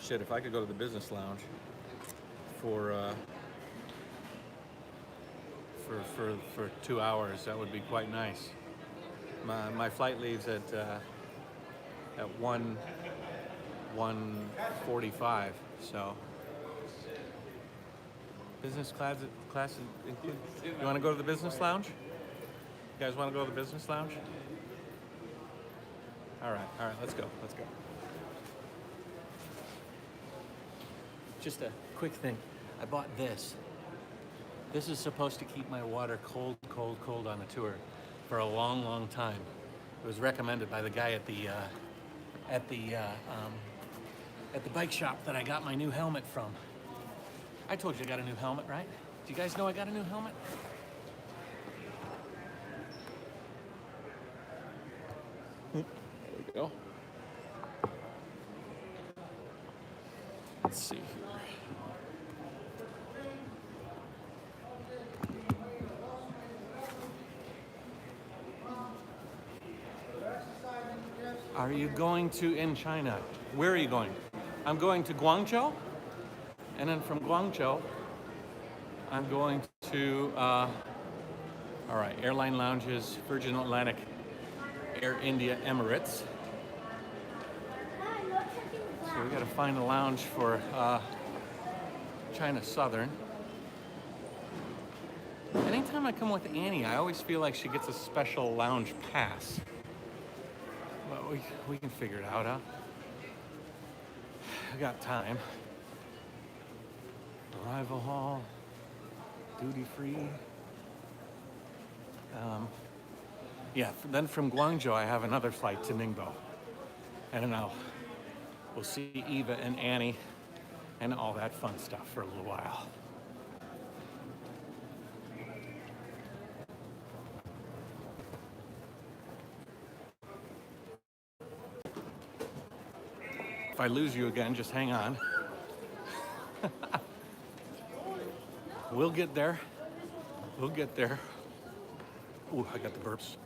Shit, if I could go to the business lounge for 2 hours, that would be quite nice. My flight leaves at 1:45, So, business class include. You want to go to the business lounge? You guys want to go to the business lounge? All right, let's go. Just a quick thing. I bought this. This is supposed to keep my water cold on a tour for a long time. It was recommended by the guy at the bike shop that I got my new helmet from. I told you I got a new helmet, right? Do you guys know I got a new helmet? There we go. Let's see here. Are you going to in China? Where are you going? I'm going to Guangzhou, and then from Guangzhou, I'm going to, all right, airline lounges, Virgin Atlantic, Air India, Emirates. So we gotta find a lounge for China Southern. Anytime I come with Annie, I always feel like she gets a special lounge pass. But we can figure it out, huh? I got time. Arrival hall, duty free. Yeah, then from Guangzhou, I have another flight to Ningbo. And then we'll see Eva and Annie and all that fun stuff for a little while. If I lose you again, just hang on. We'll get there. We'll get there. Ooh, I got the burps.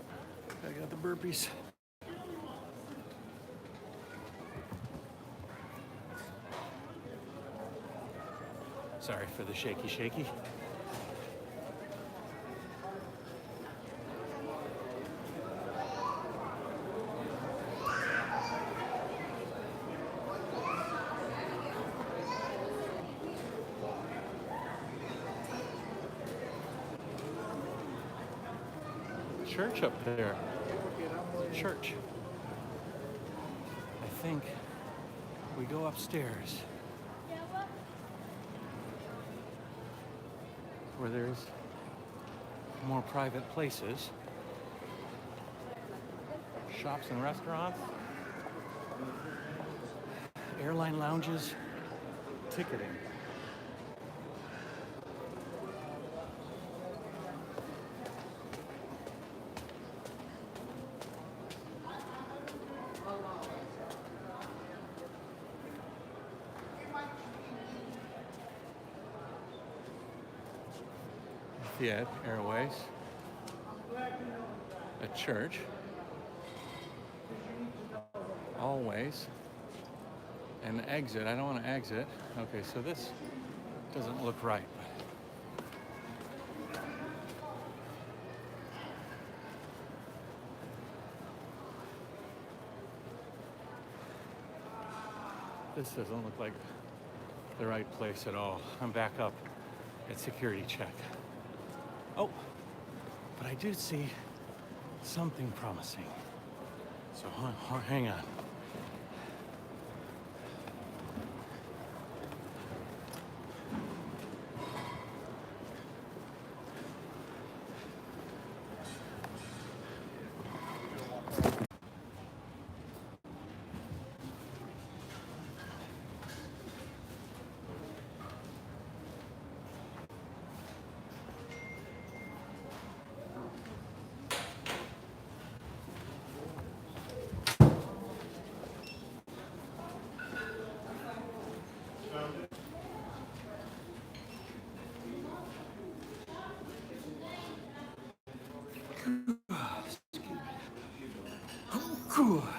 I got the burpees. Sorry for the shaky. Church up there. Church. I think we go upstairs where there's more private places, shops and restaurants, airline lounges, ticketing. Etihad Airways, a church, always, an exit. I don't want to exit. Okay, so this doesn't look right. This doesn't look like the right place at all. I'm back up at security check. Oh, but I do see something promising. So hang on.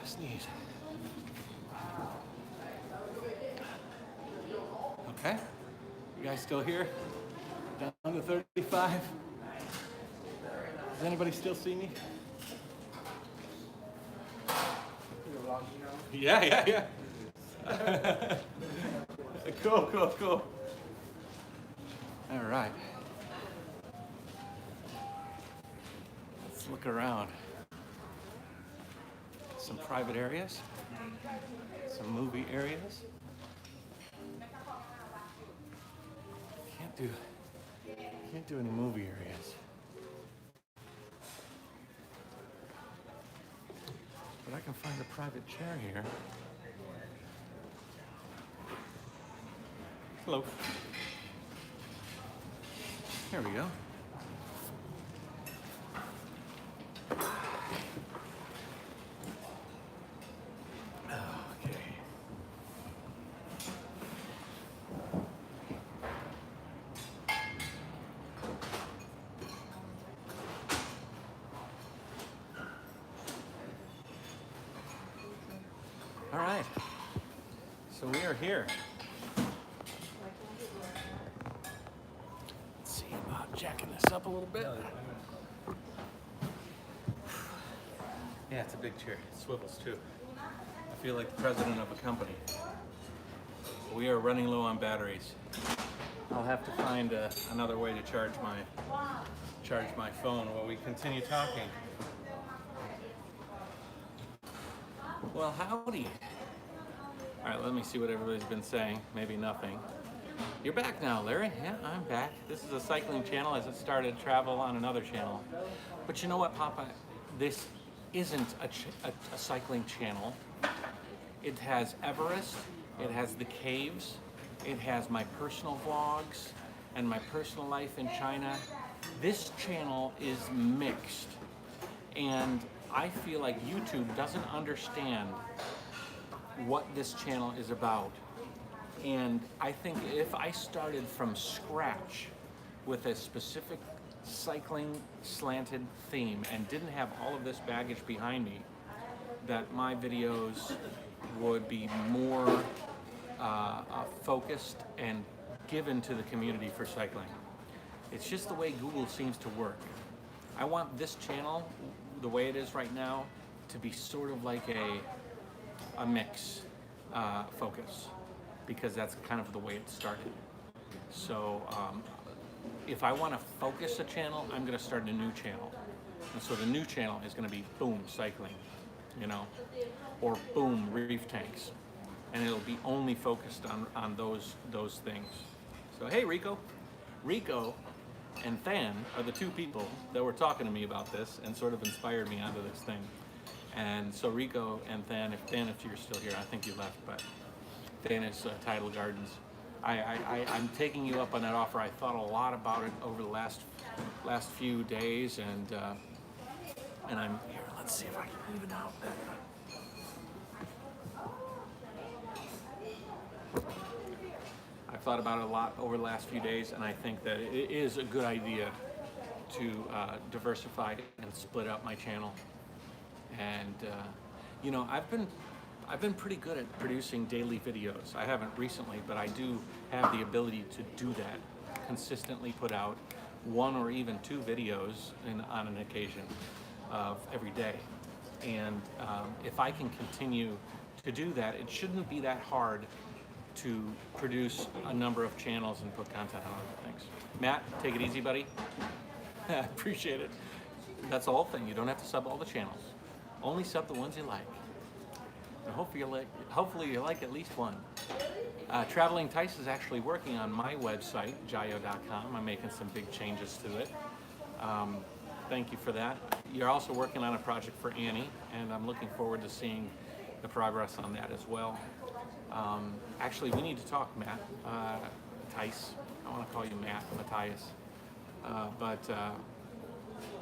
Sneeze. Okay, you guys still here? Down to 35. Does anybody still see me? Yeah. Cool, cool, cool. All right. Let's look around. Some private areas, some movie areas. Can't do any movie areas. But I can find a private chair here. Hello. Here we go. Okay. All right. So we are here. Let's see about jacking this up a little bit. Yeah, it's a big chair. It swivels too. I feel like the president of a company. We are running low on batteries. I'll have to find another way to charge my phone while we continue talking. Well, howdy. All right, let me see what everybody's been saying. Maybe nothing. You're back now, Larry. Yeah, I'm back. This is a cycling channel as it started travel on another channel. But you know what, Papa? This isn't a cycling channel. It has Everest, it has the caves, it has my personal vlogs and my personal life in China. This channel is mixed, and I feel like YouTube doesn't understand what this channel is about. And I think if I started from scratch with a specific cycling slanted theme and didn't have all of this baggage behind me, that my videos would be more focused and given to the community for cycling. It's just the way Google seems to work. I want this channel, the way it is right now, to be sort of like a mix focus, because that's kind of the way it started. So if I want to focus a channel, I'm going to start a new channel. And so the new channel is going to be boom, cycling, you know, or boom, reef tanks. And it'll be only focused on those things. So hey, Rico. Rico and Than are the two people that were talking to me about this and sort of inspired me onto this thing. And so Rico and Than, if you're still here, I think you left, but Than is Tidal Gardens. I'm taking you up on that offer. I thought a lot about it over the last few days, and I'm here. Let's see if I can leave it out. I've thought about it a lot over the last few days, and I think that it is a good idea to diversify and split up my channel. And you know, I've been pretty good at producing daily videos. I haven't recently, but I do have the ability to do that. Consistently put out 1 or even 2 videos on an occasion of every day. And if I can continue to do that, it shouldn't be that hard to produce a number of channels and put content on other things. Matt, take it easy, buddy. Appreciate it. That's the whole thing. You don't have to sub all the channels. Only sub the ones you like. And hopefully you like at least one. Traveling Tice is actually working on my website, Jayoe.com. I'm making some big changes to it. Thank you for that. You're also working on a project for Annie, and I'm looking forward to seeing the progress on that as well. Actually, we need to talk, Matt. Tice. I want to call you Matt, Matthias. But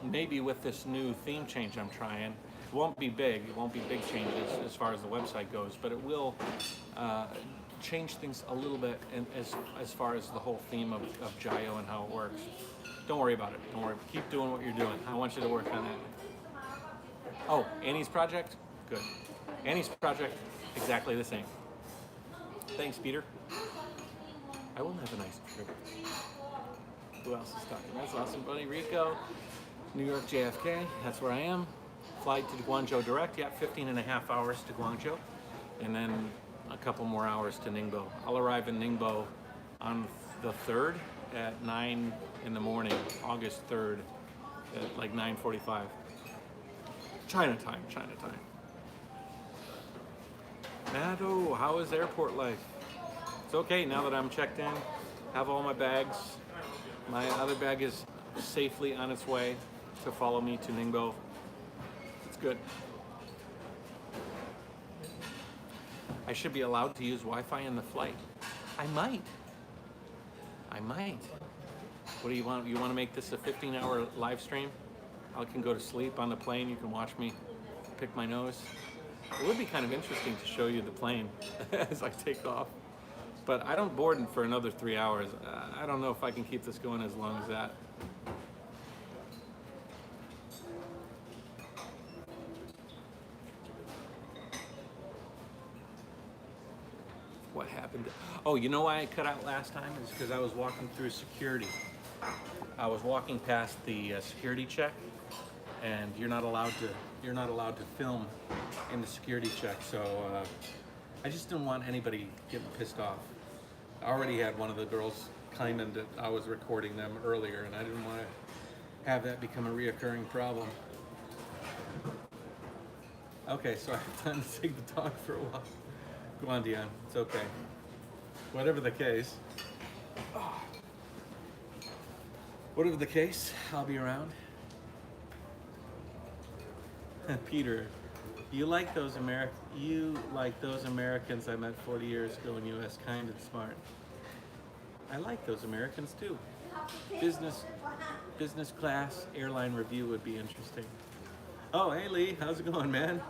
maybe with this new theme change I'm trying, it won't be big. It won't be big changes as far as the website goes, but it will change things a little bit as far as the whole theme of Jayoe and how it works. Don't worry about it. Don't worry. Keep doing what you're doing. I want you to work on that. Oh, Annie's project? Good. Annie's project, exactly the same. Thanks, Peter. I will have a nice trip. Who else is talking? That's awesome, buddy. Rico, New York JFK. That's where I am. Flight to Guangzhou direct. Yeah, 15 and a half hours to Guangzhou. And then a couple more hours to Ningbo. I'll arrive in Ningbo on the 3rd at 9 in the morning, August 3rd at like 9:45. China time. Nado, how is airport life? It's okay now that I'm checked in, have all my bags. My other bag is safely on its way to follow me to Ningbo. It's good. I should be allowed to use Wi-Fi in the flight. I might. What do you want? You want to make this a 15-hour live stream? I can go to sleep on the plane. You can watch me pick my nose. It would be kind of interesting to show you the plane as I take off. But I don't board for another 3 hours. I don't know if I can keep this going as long as that. What happened? Oh, you know why I cut out last time? Is because I was walking through security. I was walking past the security check, and you're not allowed to film in the security check. So I just didn't want anybody getting pissed off. I already had one of the girls claiming that I was recording them earlier, and I didn't want to have that become a reoccurring problem. Okay, so I have time to take the dog for a while. Go on, Dion. It's okay. Whatever the case. Whatever the case, I'll be around. Peter, you like those Americans I met 40 years ago in US, kind and smart. I like those Americans too. Business class airline review would be interesting. Oh, hey Lee, how's it going, man?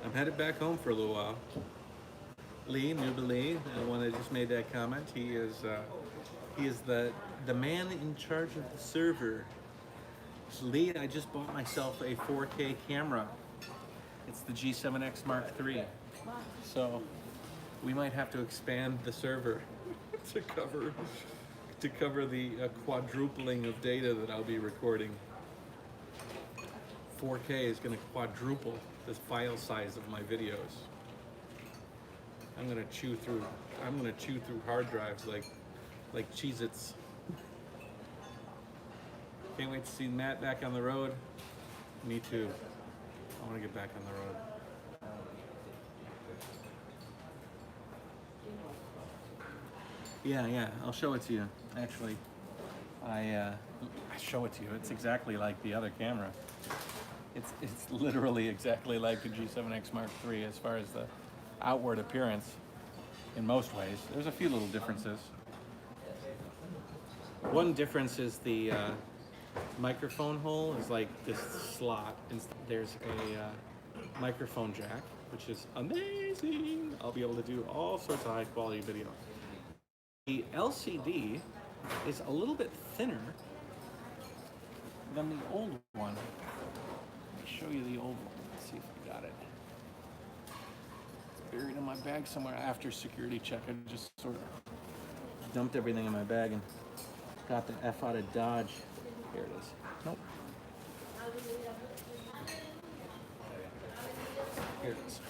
I'm headed back home for a little while. Lee, Nuba Lee, the one that just made that comment, he is the man in charge of the server. Lee, I just bought myself a 4K camera. It's the G7X Mark III. So we might have to expand the server to cover the quadrupling of data that I'll be recording. 4K is going to quadruple the file size of my videos. I'm gonna chew through hard drives like Cheez-Its. Can't wait to see Matt back on the road. Me too. I want to get back on the road. Yeah, I'll show it to you. Actually, I show it to you. It's exactly like the other camera. It's literally exactly like the G7X Mark III as far as the outward appearance in most ways. There's a few little differences. One difference is the microphone hole is like this slot. There's a microphone jack, which is amazing. I'll be able to do all sorts of high quality video. The LCD is a little bit thinner than the old one. Let me show you the old one. Let's see if I got it. Buried in my bag somewhere after security check. I just sort of dumped everything in my bag and got the F out of Dodge. Here it is. Nope. Here it is.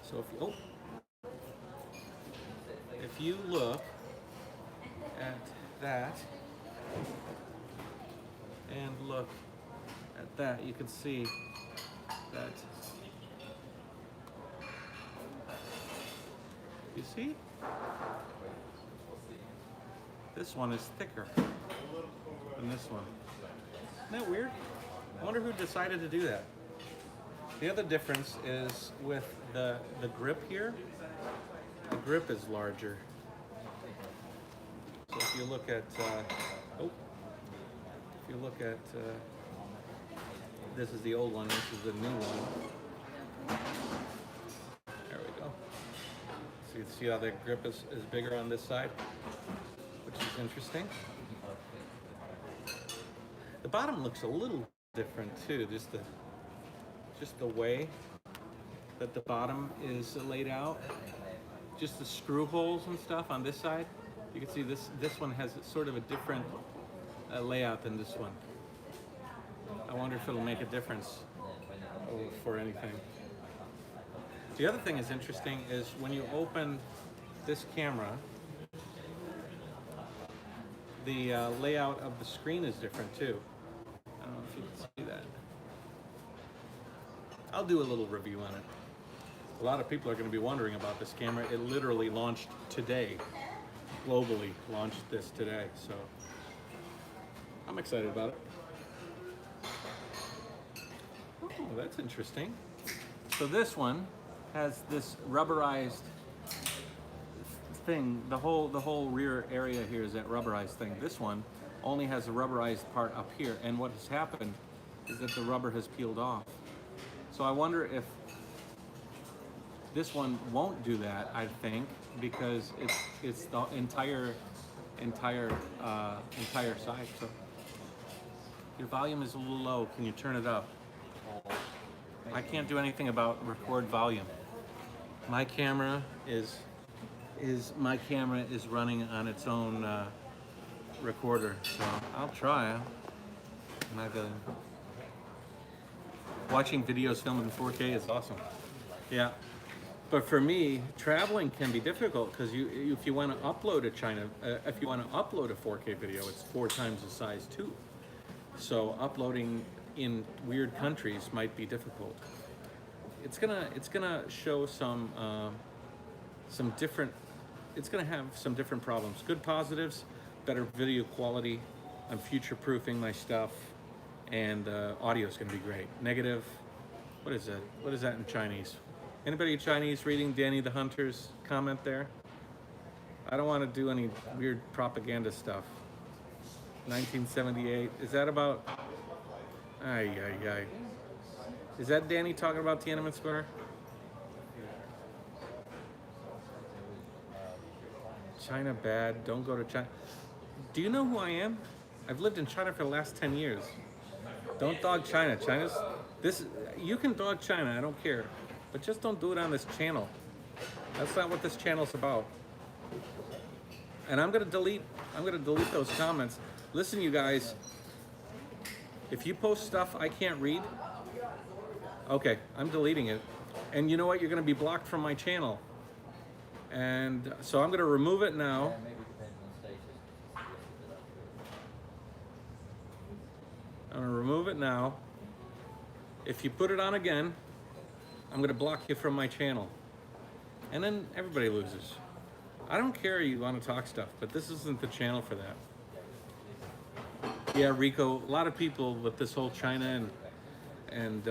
So if you look at that and look at that, you can see that. You see? This one is thicker than this one. Isn't that weird? I wonder who decided to do that. The other difference is with the grip here. The grip is larger. So if you look at, this is the old one, this is the new one. There we go. So you can see how the grip is bigger on this side, which is interesting. The bottom looks a little different too. Just the way that the bottom is laid out. Just the screw holes and stuff on this side. You can see this one has sort of a different layout than this one. I wonder if it'll make a difference for anything. The other thing is interesting is when you open this camera, the layout of the screen is different too. I don't know if you can see that. I'll do a little review on it. A lot of people are going to be wondering about this camera. It literally launched today, globally launched this today, so I'm excited about it. Oh, that's interesting. So this one has this rubberized thing. The whole rear area here is that rubberized thing. This one only has a rubberized part up here, and what has happened is that the rubber has peeled off. So I wonder if this one won't do that, I think, because it's the entire side. So your volume is a little low. Can you turn it up? I can't do anything about record volume. My camera is running on its own recorder, so I'll try. Watching videos filmed in 4K is awesome. Yeah, but for me, traveling can be difficult because if you want to upload a if you want to upload a 4K video, it's 4 times the size too. So uploading in weird countries might be difficult. It's gonna show some different. It's gonna have some different problems. Good positives, better video quality. I'm future-proofing my stuff, and audio is gonna be great. Negative. What is that? What is that in Chinese? Anybody Chinese reading Danny the Hunter's comment there? I don't want to do any weird propaganda stuff. 1978. Is that about? Ay, ay, ay. Is that Danny talking about Tiananmen Square? China bad. Don't go to China. Do you know who I am? I've lived in China for the last 10 years. Don't dog China. You can dog China. I don't care. But just don't do it on this channel. That's not what this channel's about. And I'm gonna delete those comments. Listen, you guys, if you post stuff I can't read, okay, I'm deleting it. And you know what? You're gonna be blocked from my channel. And so I'm gonna remove it now. I'm gonna remove it now. If you put it on again, I'm gonna block you from my channel. And then everybody loses. I don't care you wanna talk stuff, but this isn't the channel for that. Yeah, Rico, a lot of people with this whole China and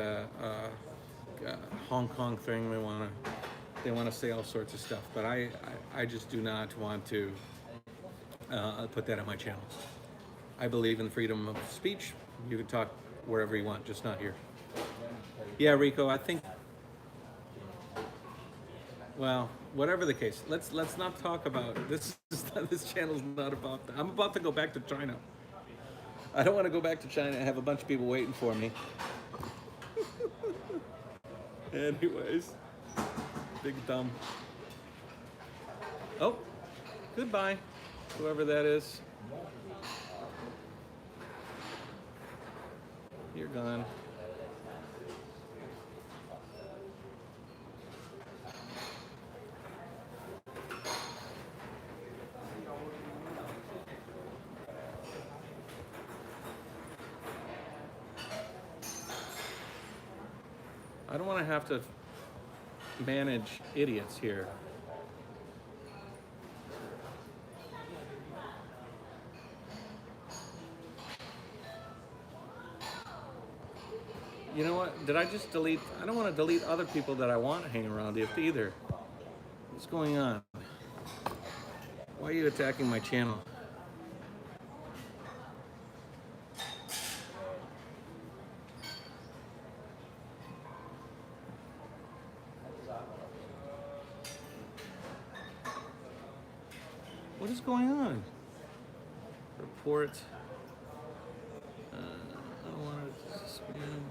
Hong Kong thing, they wanna say all sorts of stuff, but I just do not want to put that on my channel. I believe in freedom of speech. You can talk wherever you want, just not here. Yeah, Rico, I think, well, whatever the case, let's not talk about this. This channel's not about that. I'm about to go back to China. I don't want to go back to China and have a bunch of people waiting for me. Anyways, big thumb. Oh, goodbye, whoever that is. You're gone. I don't want to have to manage idiots here. You know what? Did I just delete? I don't want to delete other people that I want to hang around with either. What's going on? Why are you attacking my channel? What is going on? Report. I don't want to spam.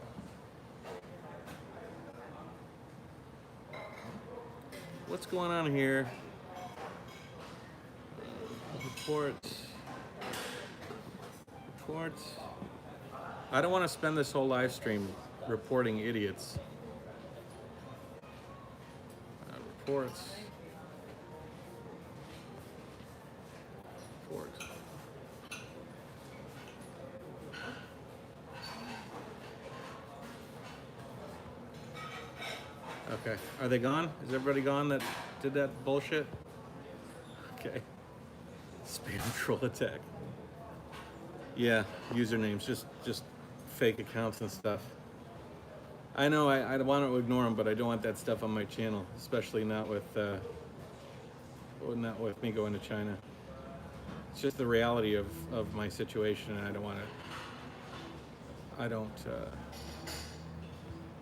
What's going on here? Reports. I don't want to spend this whole live stream reporting idiots. Ports. Okay, are they gone? Is everybody gone that did that bullshit? Okay. Spam troll attack. Yeah, usernames, just fake accounts and stuff. I know I want to ignore them, but I don't want that stuff on my channel, especially not with me going to China. It's just the reality of my situation, and I don't want it. I don't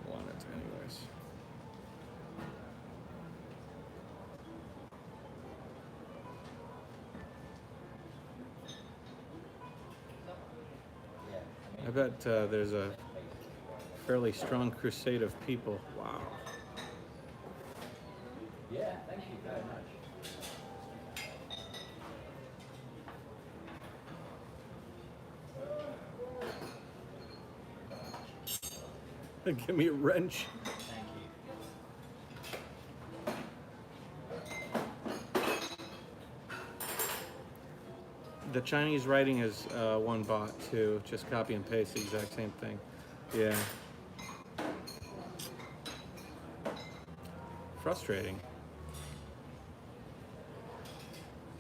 want it anyways. I bet there's a fairly strong crusade of people. Wow. Yeah, thank you very much. Give me a wrench. Thank you. The Chinese writing is one bot too. Just copy and paste the exact same thing. Yeah. Frustrating.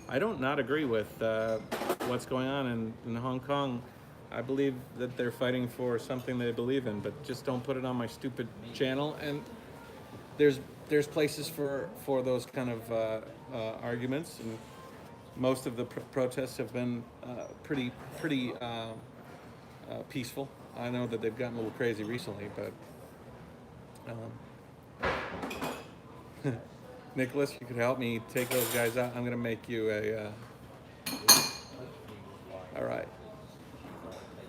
I don't not agree with what's going on in Hong Kong. I believe that they're fighting for something they believe in, but just don't put it on my stupid channel. And there's places for those kind of arguments, and most of the protests have been pretty peaceful. I know that they've gotten a little crazy recently, but Nicholas, you could help me take those guys out. I'm gonna make you a. All right.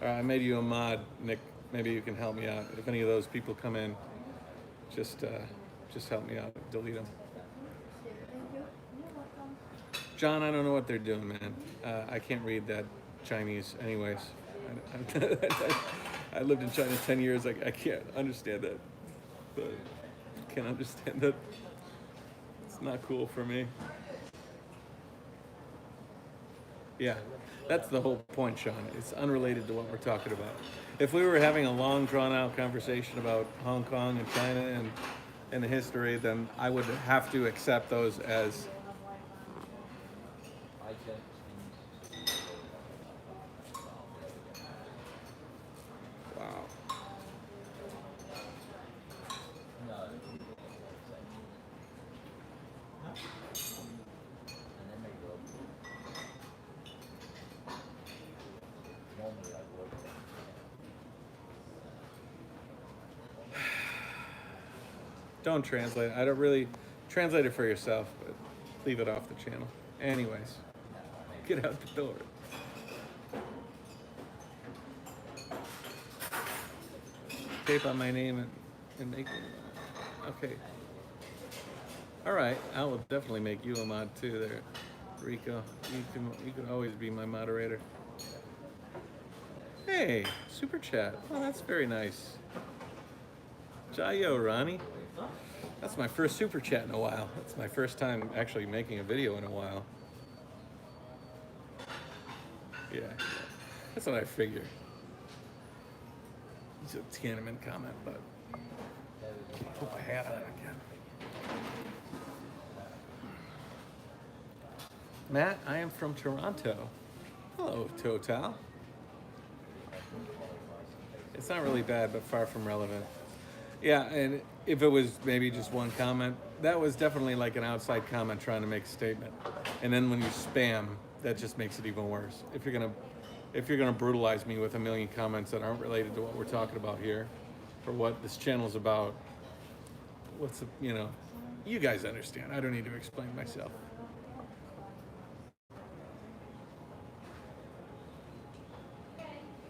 I made you a mod, Nick. Maybe you can help me out. If any of those people come in, just help me out. Delete them. John, I don't know what they're doing, man. I can't read that Chinese, anyways. I lived in China 10 years. I can't understand that. But I can't understand that. It's not cool for me. Yeah, that's the whole point, Sean. It's unrelated to what we're talking about. If we were having a long, drawn-out conversation about Hong Kong and China and the history, then I would have to accept those as wow. Don't translate. I don't really translate it for yourself, but leave it off the channel. Anyways, get out the door. Tape on my name and make it. Okay. All right. I will definitely make you a mod too, there, Rico. You can always be my moderator. Hey, super chat. Oh, that's very nice. Jayoe, Ronnie. That's my first super chat in a while. That's my first time actually making a video in a while. Yeah, that's what I figured. It's a Tiananmen comment, but put my hat on again. Matt, I am from Toronto. Hello, Total. It's not really bad, but far from relevant. Yeah, and if it was maybe just one comment, that was definitely like an outside comment trying to make a statement. And then when you spam, that just makes it even worse. If you're gonna brutalize me with a million comments that aren't related to what we're talking about here, or what this channel's about, you guys understand. I don't need to explain myself.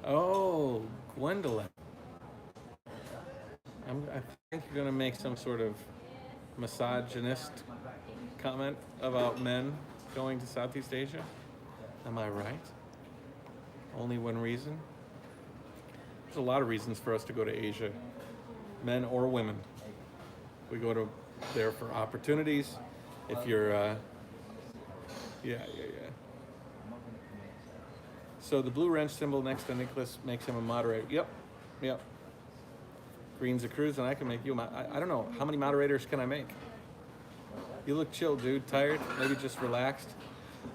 Oh, Gwendolyn. I think you're gonna make some sort of misogynist comment about men going to Southeast Asia. Am I right? Only one reason? There's a lot of reasons for us to go to Asia, men or women. We go to there for opportunities. If you're, yeah. So the blue wrench symbol next to Nicholas makes him a moderator. Yep. Green's a cruise, and I can make you. I don't know, how many moderators can I make? You look chill, dude. Tired? Maybe just relaxed.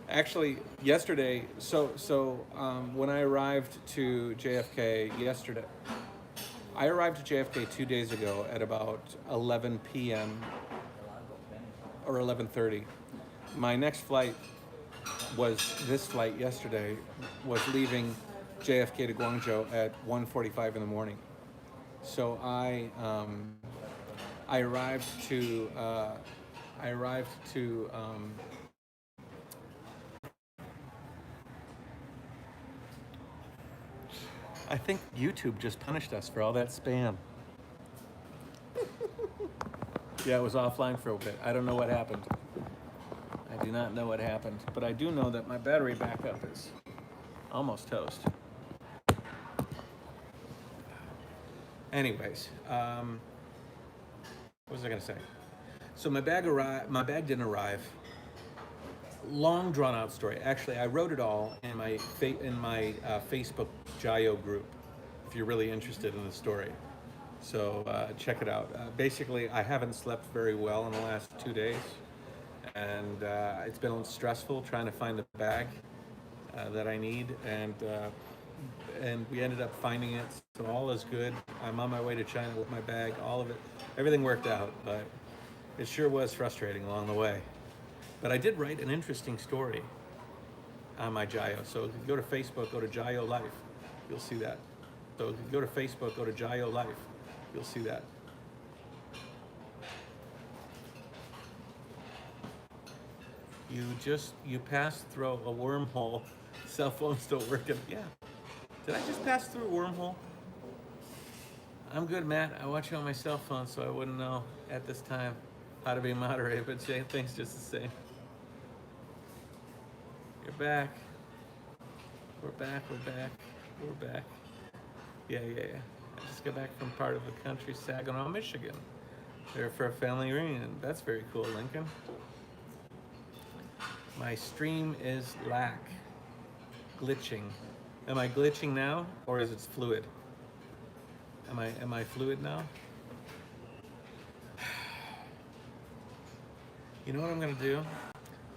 Actually, yesterday. When I arrived to JFK yesterday, I arrived to JFK 2 days ago at about 11 p.m. or 11:30. My next flight was this flight yesterday, was leaving JFK to Guangzhou at 1:45 in the morning. So I arrived to I think YouTube just punished us for all that spam. Yeah, it was offline for a bit. I don't know what happened. I do not know what happened, but I do know that my battery backup is almost toast. Anyways, what was I gonna say? So my bag didn't arrive. Long drawn out story. Actually, I wrote it all in my Facebook Jayoe group, if you're really interested in the story. So check it out. Basically, I haven't slept very well in the last 2 days, and it's been a little stressful trying to find the bag that I need, and we ended up finding it. So all is good. I'm on my way to China with my bag. All of it, everything worked out, but it sure was frustrating along the way. But I did write an interesting story on my Jayoe. So if you go to Facebook, go to Jayoe Life, you'll see that. So if you go to Facebook, go to Jayoe Life, you'll see that. You passed through a wormhole. Cell phone's still working. Yeah. Did I just pass through a wormhole? I'm good, Matt. I watch you on my cell phone, so I wouldn't know at this time how to be moderated, but Jay thinks just the same. You're back. We're back. Yeah. I just got back from part of the country, Saginaw, Michigan. There for a family reunion. That's very cool, Lincoln. My stream is glitching. Am I glitching now, or is it fluid? Am I fluid now? You know what I'm gonna do?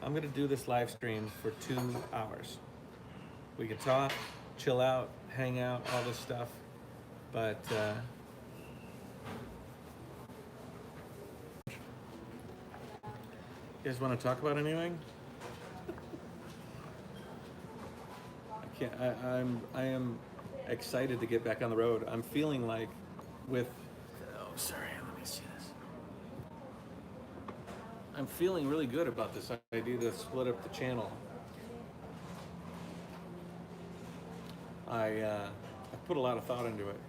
I'm gonna do this live stream for 2 hours. We can talk, chill out, hang out, all this stuff, but you guys want to talk about anything? I am excited to get back on the road. I'm feeling like let me see this. I'm feeling really good about this idea to split up the channel. I put a lot of thought into it.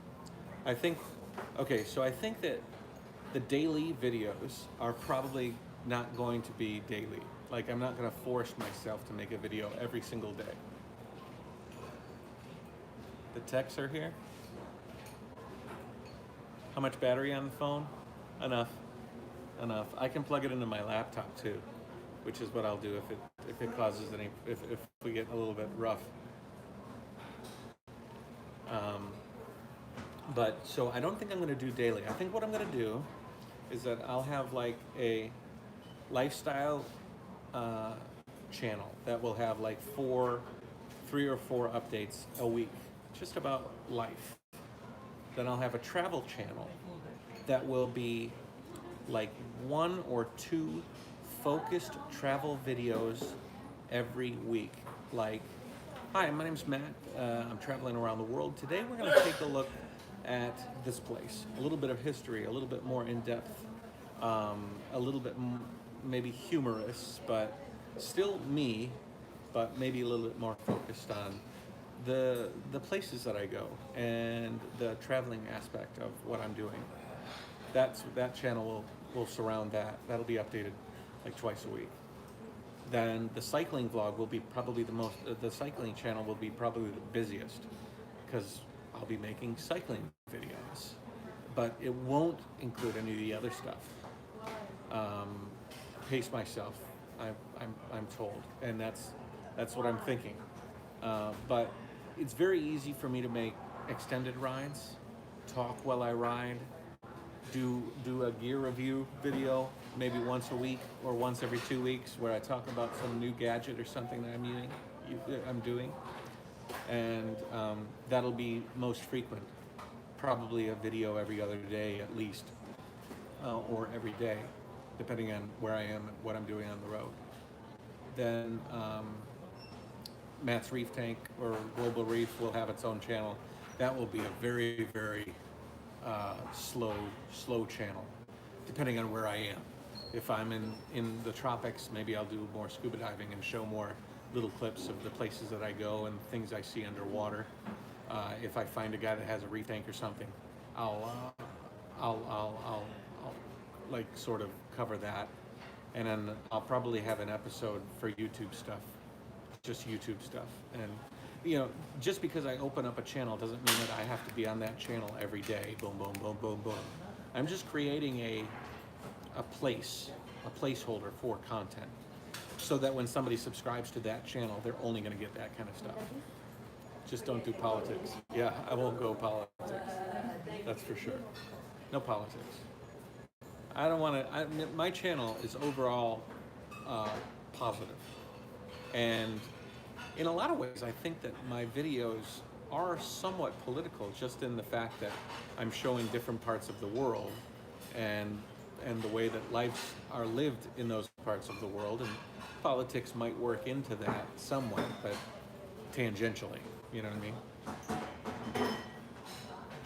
I think that the daily videos are probably not going to be daily. Like, I'm not going to force myself to make a video every single day. The techs are here. How much battery on the phone? Enough. I can plug it into my laptop too, which is what I'll do if it causes if we get a little bit rough. But so I don't think I'm going to do daily. I think what I'm going to do is that I'll have like a lifestyle channel that will have like 3 or 4 updates a week, just about life. Then I'll have a travel channel that will be like 1 or 2 focused travel videos every week. Like, hi, my name's Matt. I'm traveling around the world. Today we're going to take a look at this place. A little bit of history, a little bit more in-depth, a little bit maybe humorous, but still me, but maybe a little bit more focused on the places that I go and the traveling aspect of what I'm doing. That channel will surround that. That'll be updated like twice a week. Then the cycling vlog will be probably the cycling channel will be probably the busiest, because I'll be making cycling videos, but it won't include any of the other stuff. pace myself. I'm told, and that's what I'm thinking. But it's very easy for me to make extended rides, talk while I ride, do a gear review video maybe once a week or once every 2 weeks where I talk about some new gadget or something that I'm doing, and that'll be most frequent. Probably a video every other day at least, or every day, depending on where I am and what I'm doing on the road. Then Matt's Reef Tank or Global Reef will have its own channel. That will be a very, very slow channel, depending on where I am. If I'm in the tropics, maybe I'll do more scuba diving and show more little clips of the places that I go and things I see underwater. If I find a guy that has a reef tank or something, I'll like sort of cover that, and then I'll probably have an episode for YouTube stuff, just YouTube stuff. And you know, just because I open up a channel doesn't mean that I have to be on that channel every day. Boom, boom, boom, boom, boom. I'm just creating a placeholder for content, so that when somebody subscribes to that channel, they're only going to get that kind of stuff. Just don't do politics. Yeah, I won't go politics. That's for sure. No politics. I don't want to. My channel is overall positive, and in a lot of ways, I think that my videos are somewhat political, just in the fact that I'm showing different parts of the world, and the way that lives are lived in those parts of the world, and politics might work into that somewhat, but tangentially, you know what I mean?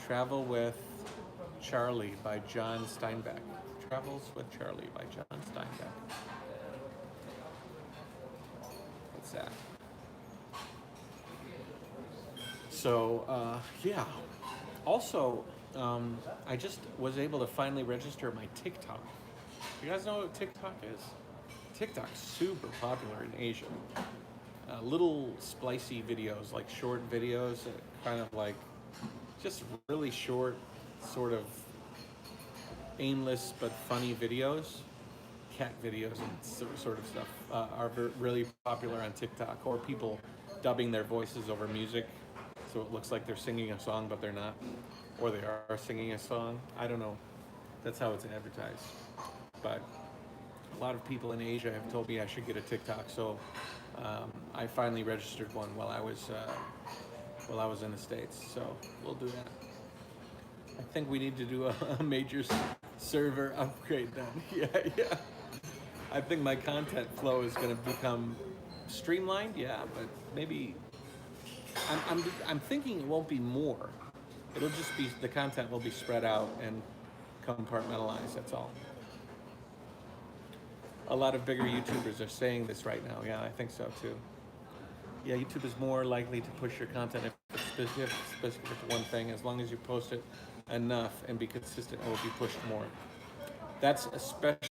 Travel with Charlie by John Steinbeck. Travels with Charlie by John Steinbeck. What's that? So, yeah. Also, I just was able to finally register my TikTok. You guys know what TikTok is? TikTok's super popular in Asia. Little splicey videos, like short videos, kind of like just really short, sort of aimless but funny videos, cat videos and sort of stuff are really popular on TikTok, or people dubbing their voices over music, so it looks like they're singing a song but they're not, or they are singing a song. I don't know. That's how it's advertised. But a lot of people in Asia have told me I should get a TikTok, so I finally registered one while I was in the States. So we'll do that. I think we need to do a major server upgrade then. Yeah. I think my content flow is going to become streamlined. Yeah, but maybe I'm thinking it won't be more. It'll just be, the content will be spread out and compartmentalized. That's all. A lot of bigger YouTubers are saying this right now. Yeah, I think so too. Yeah, YouTube is more likely to push your content if it's specific to one thing. As long as you post it enough and be consistent, it will be pushed more. That's especially.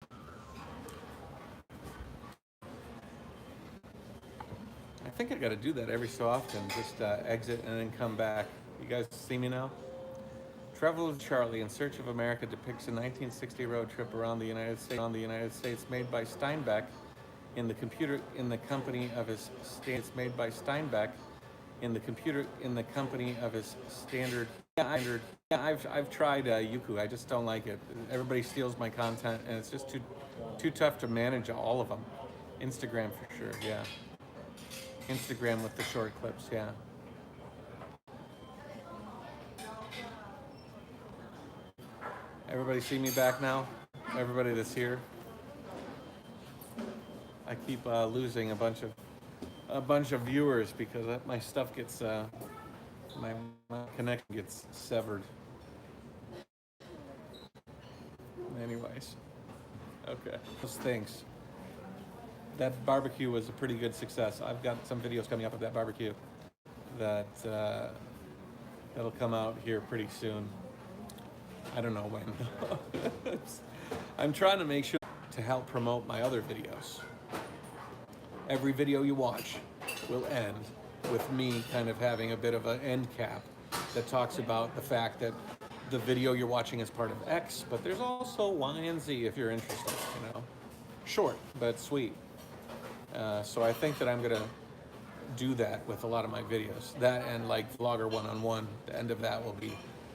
I think I got to do that every so often. Just exit and then come back. You guys see me now? Travel with Charlie in Search of America depicts a 1960 road trip around the United States made by Steinbeck in the company of his standard. Yeah, I've tried Youku. I just don't like it. Everybody steals my content, and it's just too tough to manage all of them. Instagram for sure. Yeah. Instagram with the short clips. Yeah. Everybody see me back now? Everybody that's here? I keep losing a bunch of viewers because my stuff gets my connection gets severed. Anyways, okay. Those things. That barbecue was a pretty good success. I've got some videos coming up of that barbecue that that'll come out here pretty soon. I don't know when. I'm trying to make sure to help promote my other videos. Every video you watch will end with me kind of having a bit of an end cap that talks about the fact that the video you're watching is part of X, but there's also Y and Z if you're interested, you know. Short, but sweet. So I think that I'm gonna do that with a lot of my videos. That and like Vlogger One-on-One, the end of that will be,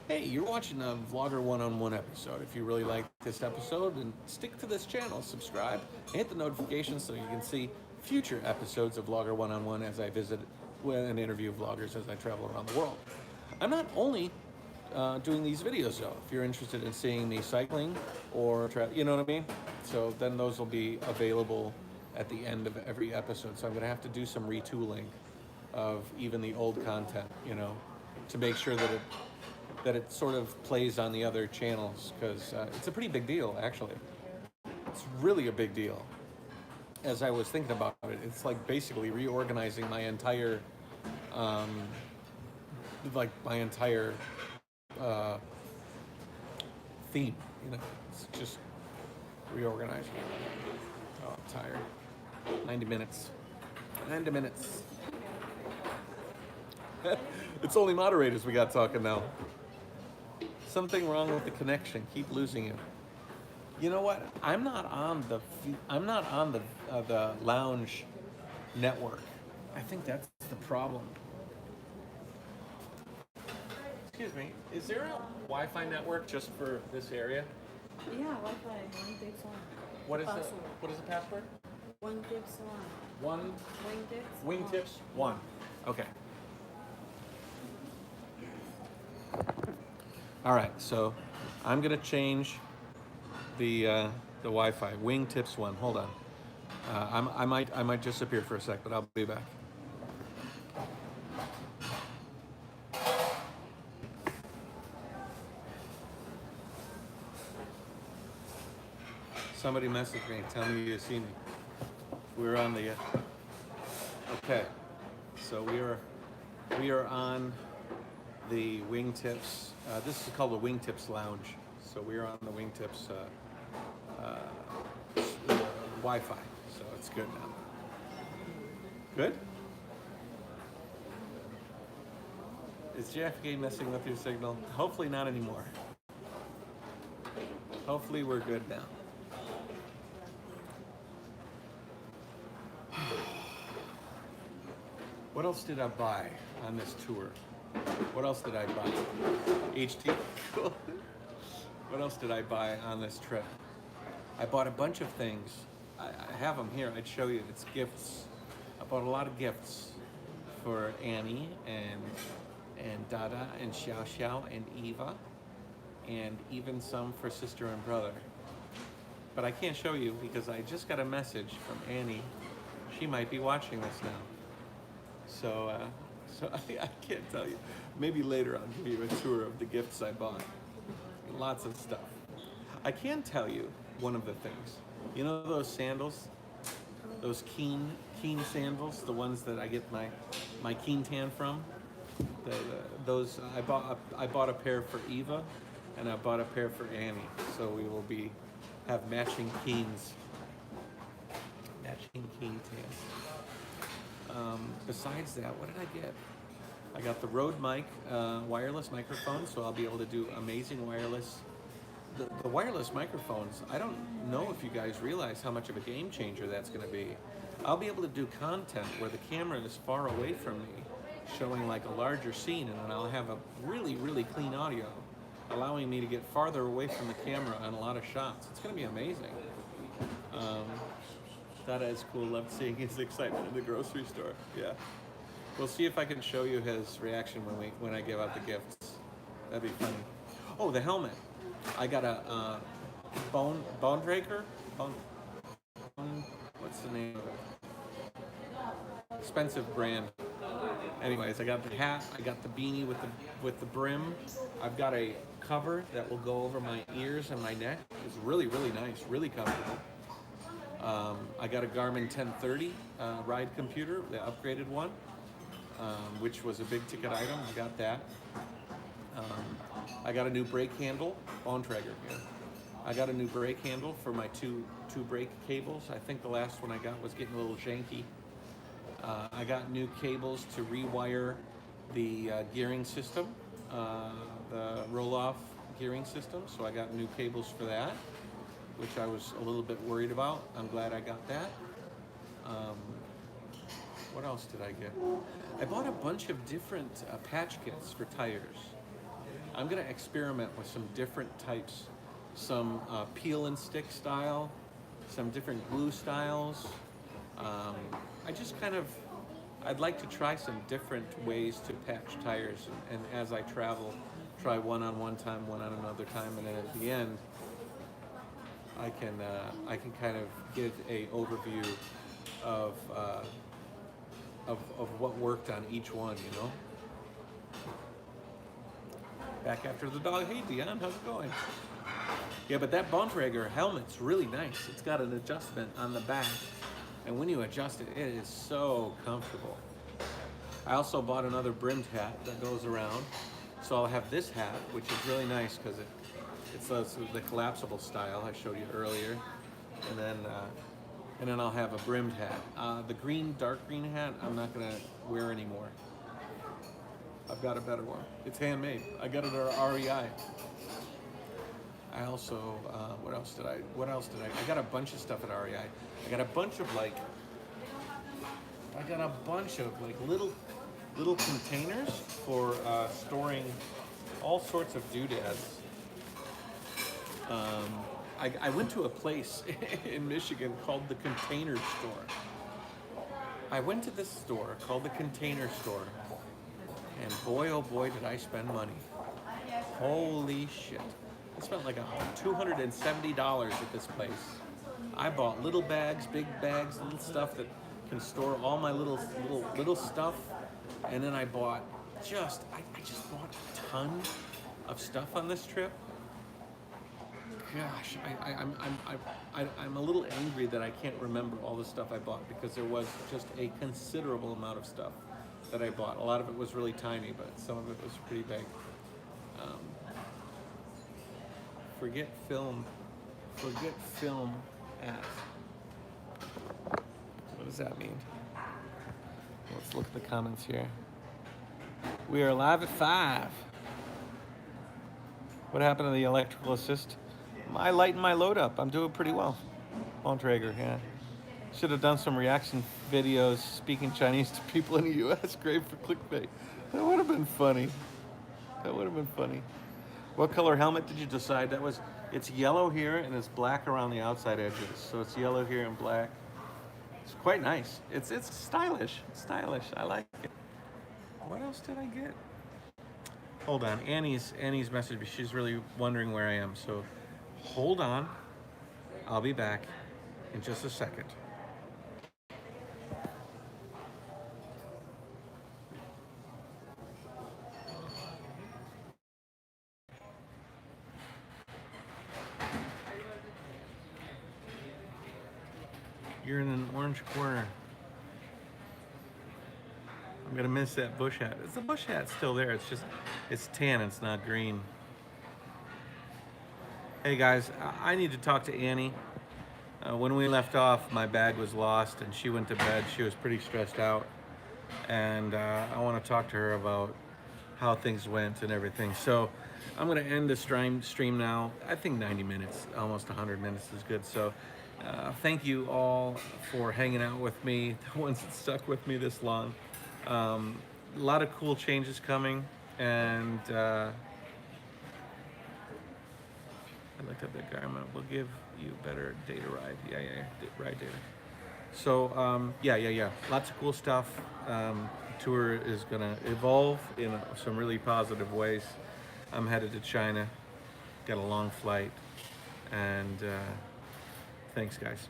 hey, you're watching a Vlogger One-on-One episode. If you really like this episode, then stick to this channel, subscribe, and hit the notifications so you can see future episodes of Vlogger One-on-One as I visit and interview vloggers as I travel around the world. I'm not only doing these videos though. If you're interested in seeing me cycling or you know what I mean? So then those will be available at the end of every episode. So I'm gonna have to do some retooling of even the old content, you know, to make sure that it sort of plays on the other channels, because it's a pretty big deal actually. It's really a big deal. As I was thinking about it, it's like basically reorganizing my entire theme, you know. It's just reorganizing. Oh, I'm tired. 90 minutes. 90 minutes. It's only moderators we got talking now. Something wrong with the connection. Keep losing it. You know what? I'm not on the lounge network. I think that's the problem. Excuse me. Is there a Wi-Fi network just for this area? Yeah, Wi-Fi, one gigs one. What is the Password. what is the password? One gigs one. One Wingtips. wingtips one. Okay. All right. So I'm gonna change the Wi-Fi. Wingtips one. Hold on. I might disappear for a sec, but I'll be back. Somebody messaged me, tell me you see me. We're on the. Okay, so we are on the Wingtips. This is called the Wingtips Lounge. So we are on the Wingtips Wi-Fi. So it's good now. Good. Is JFK messing with your signal? Hopefully not anymore. Hopefully we're good now. What else did I buy on this tour? What else did I buy? HT? Cool. What else did I buy on this trip? I bought a bunch of things. I have them here. I'd show you. It's gifts. I bought a lot of gifts for Annie and Dada and Xiao Xiao and Eva, and even some for sister and brother. But I can't show you because I just got a message from Annie. She might be watching this now. So I can't tell you. Maybe later I'll give you a tour of the gifts I bought. Lots of stuff. I can tell you one of the things. You know those sandals? Those Keen sandals? The ones that I get my Keen tan from? Those I bought a pair for Eva, and I bought a pair for Annie. So we will have matching Keens. Matching Keen tans. Besides that, what did I get? I got the Rode mic, wireless microphone, so I'll be able to do amazing wireless. The wireless microphones, I don't know if you guys realize how much of a game changer that's going to be. I'll be able to do content where the camera is far away from me, showing like a larger scene, and then I'll have a really, really clean audio, allowing me to get farther away from the camera on a lot of shots. It's going to be amazing. That is cool. Loved seeing his excitement in the grocery store. Yeah. We'll see if I can show you his reaction when I give out the gifts. That'd be funny. Oh, the helmet. I got a bone breaker. What's the name of it? Expensive brand. Anyways, I got the hat. I got the beanie with the brim. I've got a cover that will go over my ears and my neck. It's really, really nice. Really comfortable. I got a Garmin 1030 ride computer, the upgraded one, which was a big ticket item. I got that. I got a new brake handle, bone trigger here. I got a new brake handle for my two brake cables. I think the last one I got was getting a little janky. I got new cables to rewire the gearing system, the roll-off gearing system, so I got new cables for that, which I was a little bit worried about. I'm glad I got that. What else did I get? I bought a bunch of different patch kits for tires. I'm gonna experiment with some different types, some peel and stick style, some different glue styles. I just kind of, I'd like to try some different ways to patch tires, and as I travel, try one on one time, one on another time, and then at the end, I can kind of give a overview of what worked on each one, you know. Back after the dog. Hey Dion, how's it going? Yeah, but that Bontrager helmet's really nice. It's got an adjustment on the back, and when you adjust it, it is so comfortable. I also bought another brimmed hat that goes around, so I'll have this hat, which is really nice because it's the collapsible style I showed you earlier, and then I'll have a brimmed hat. The green, dark green hat, I'm not gonna wear anymore. I've got a better one. It's handmade. I got it at REI. I also, what else did I? I got a bunch of stuff at REI. I got a bunch of like little containers for storing all sorts of doodads. I went to a place in Michigan called the Container Store. I went to this store called the Container Store, and boy, oh boy, did I spend money. Holy shit. I spent like $270 at this place. I bought little bags, big bags, little stuff that can store all my little stuff. And then I bought I just bought a ton of stuff on this trip. Gosh, I'm a little angry that I can't remember all the stuff I bought, because there was just a considerable amount of stuff that I bought. A lot of it was really tiny, but some of it was pretty big. Forget film at. What does that mean? Let's look at the comments here. We are live at 5. What happened to the electrical assist? I lighten my load up. I'm doing pretty well. Bontrager, yeah. Should have done some reaction videos speaking Chinese to people in the U.S. Great for clickbait. That would have been funny. That would have been funny. What color helmet did you decide? It's yellow here and it's black around the outside edges. So it's yellow here and black. It's quite nice. It's stylish. It's stylish. I like it. What else did I get? Hold on. Annie's messaged me. She's really wondering where I am. So hold on. I'll be back in just a second. You're in an orange corner. I'm gonna miss that bush hat. The bush hat's still there. It's tan. It's not green. Hey guys, I need to talk to Annie. When we left off, my bag was lost and she went to bed. She was pretty stressed out, and I want to talk to her about how things went and everything. So I'm gonna end the stream now. I think 90 minutes, almost 100 minutes is good. So thank you all for hanging out with me, the ones that stuck with me this long. A lot of cool changes coming, and I looked up that garment. We'll give you better data ride. Yeah, ride data. So yeah. Lots of cool stuff. The tour is gonna evolve in some really positive ways. I'm headed to China. Got a long flight, and thanks guys.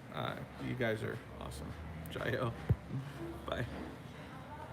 You guys are awesome. Jayoe. Bye.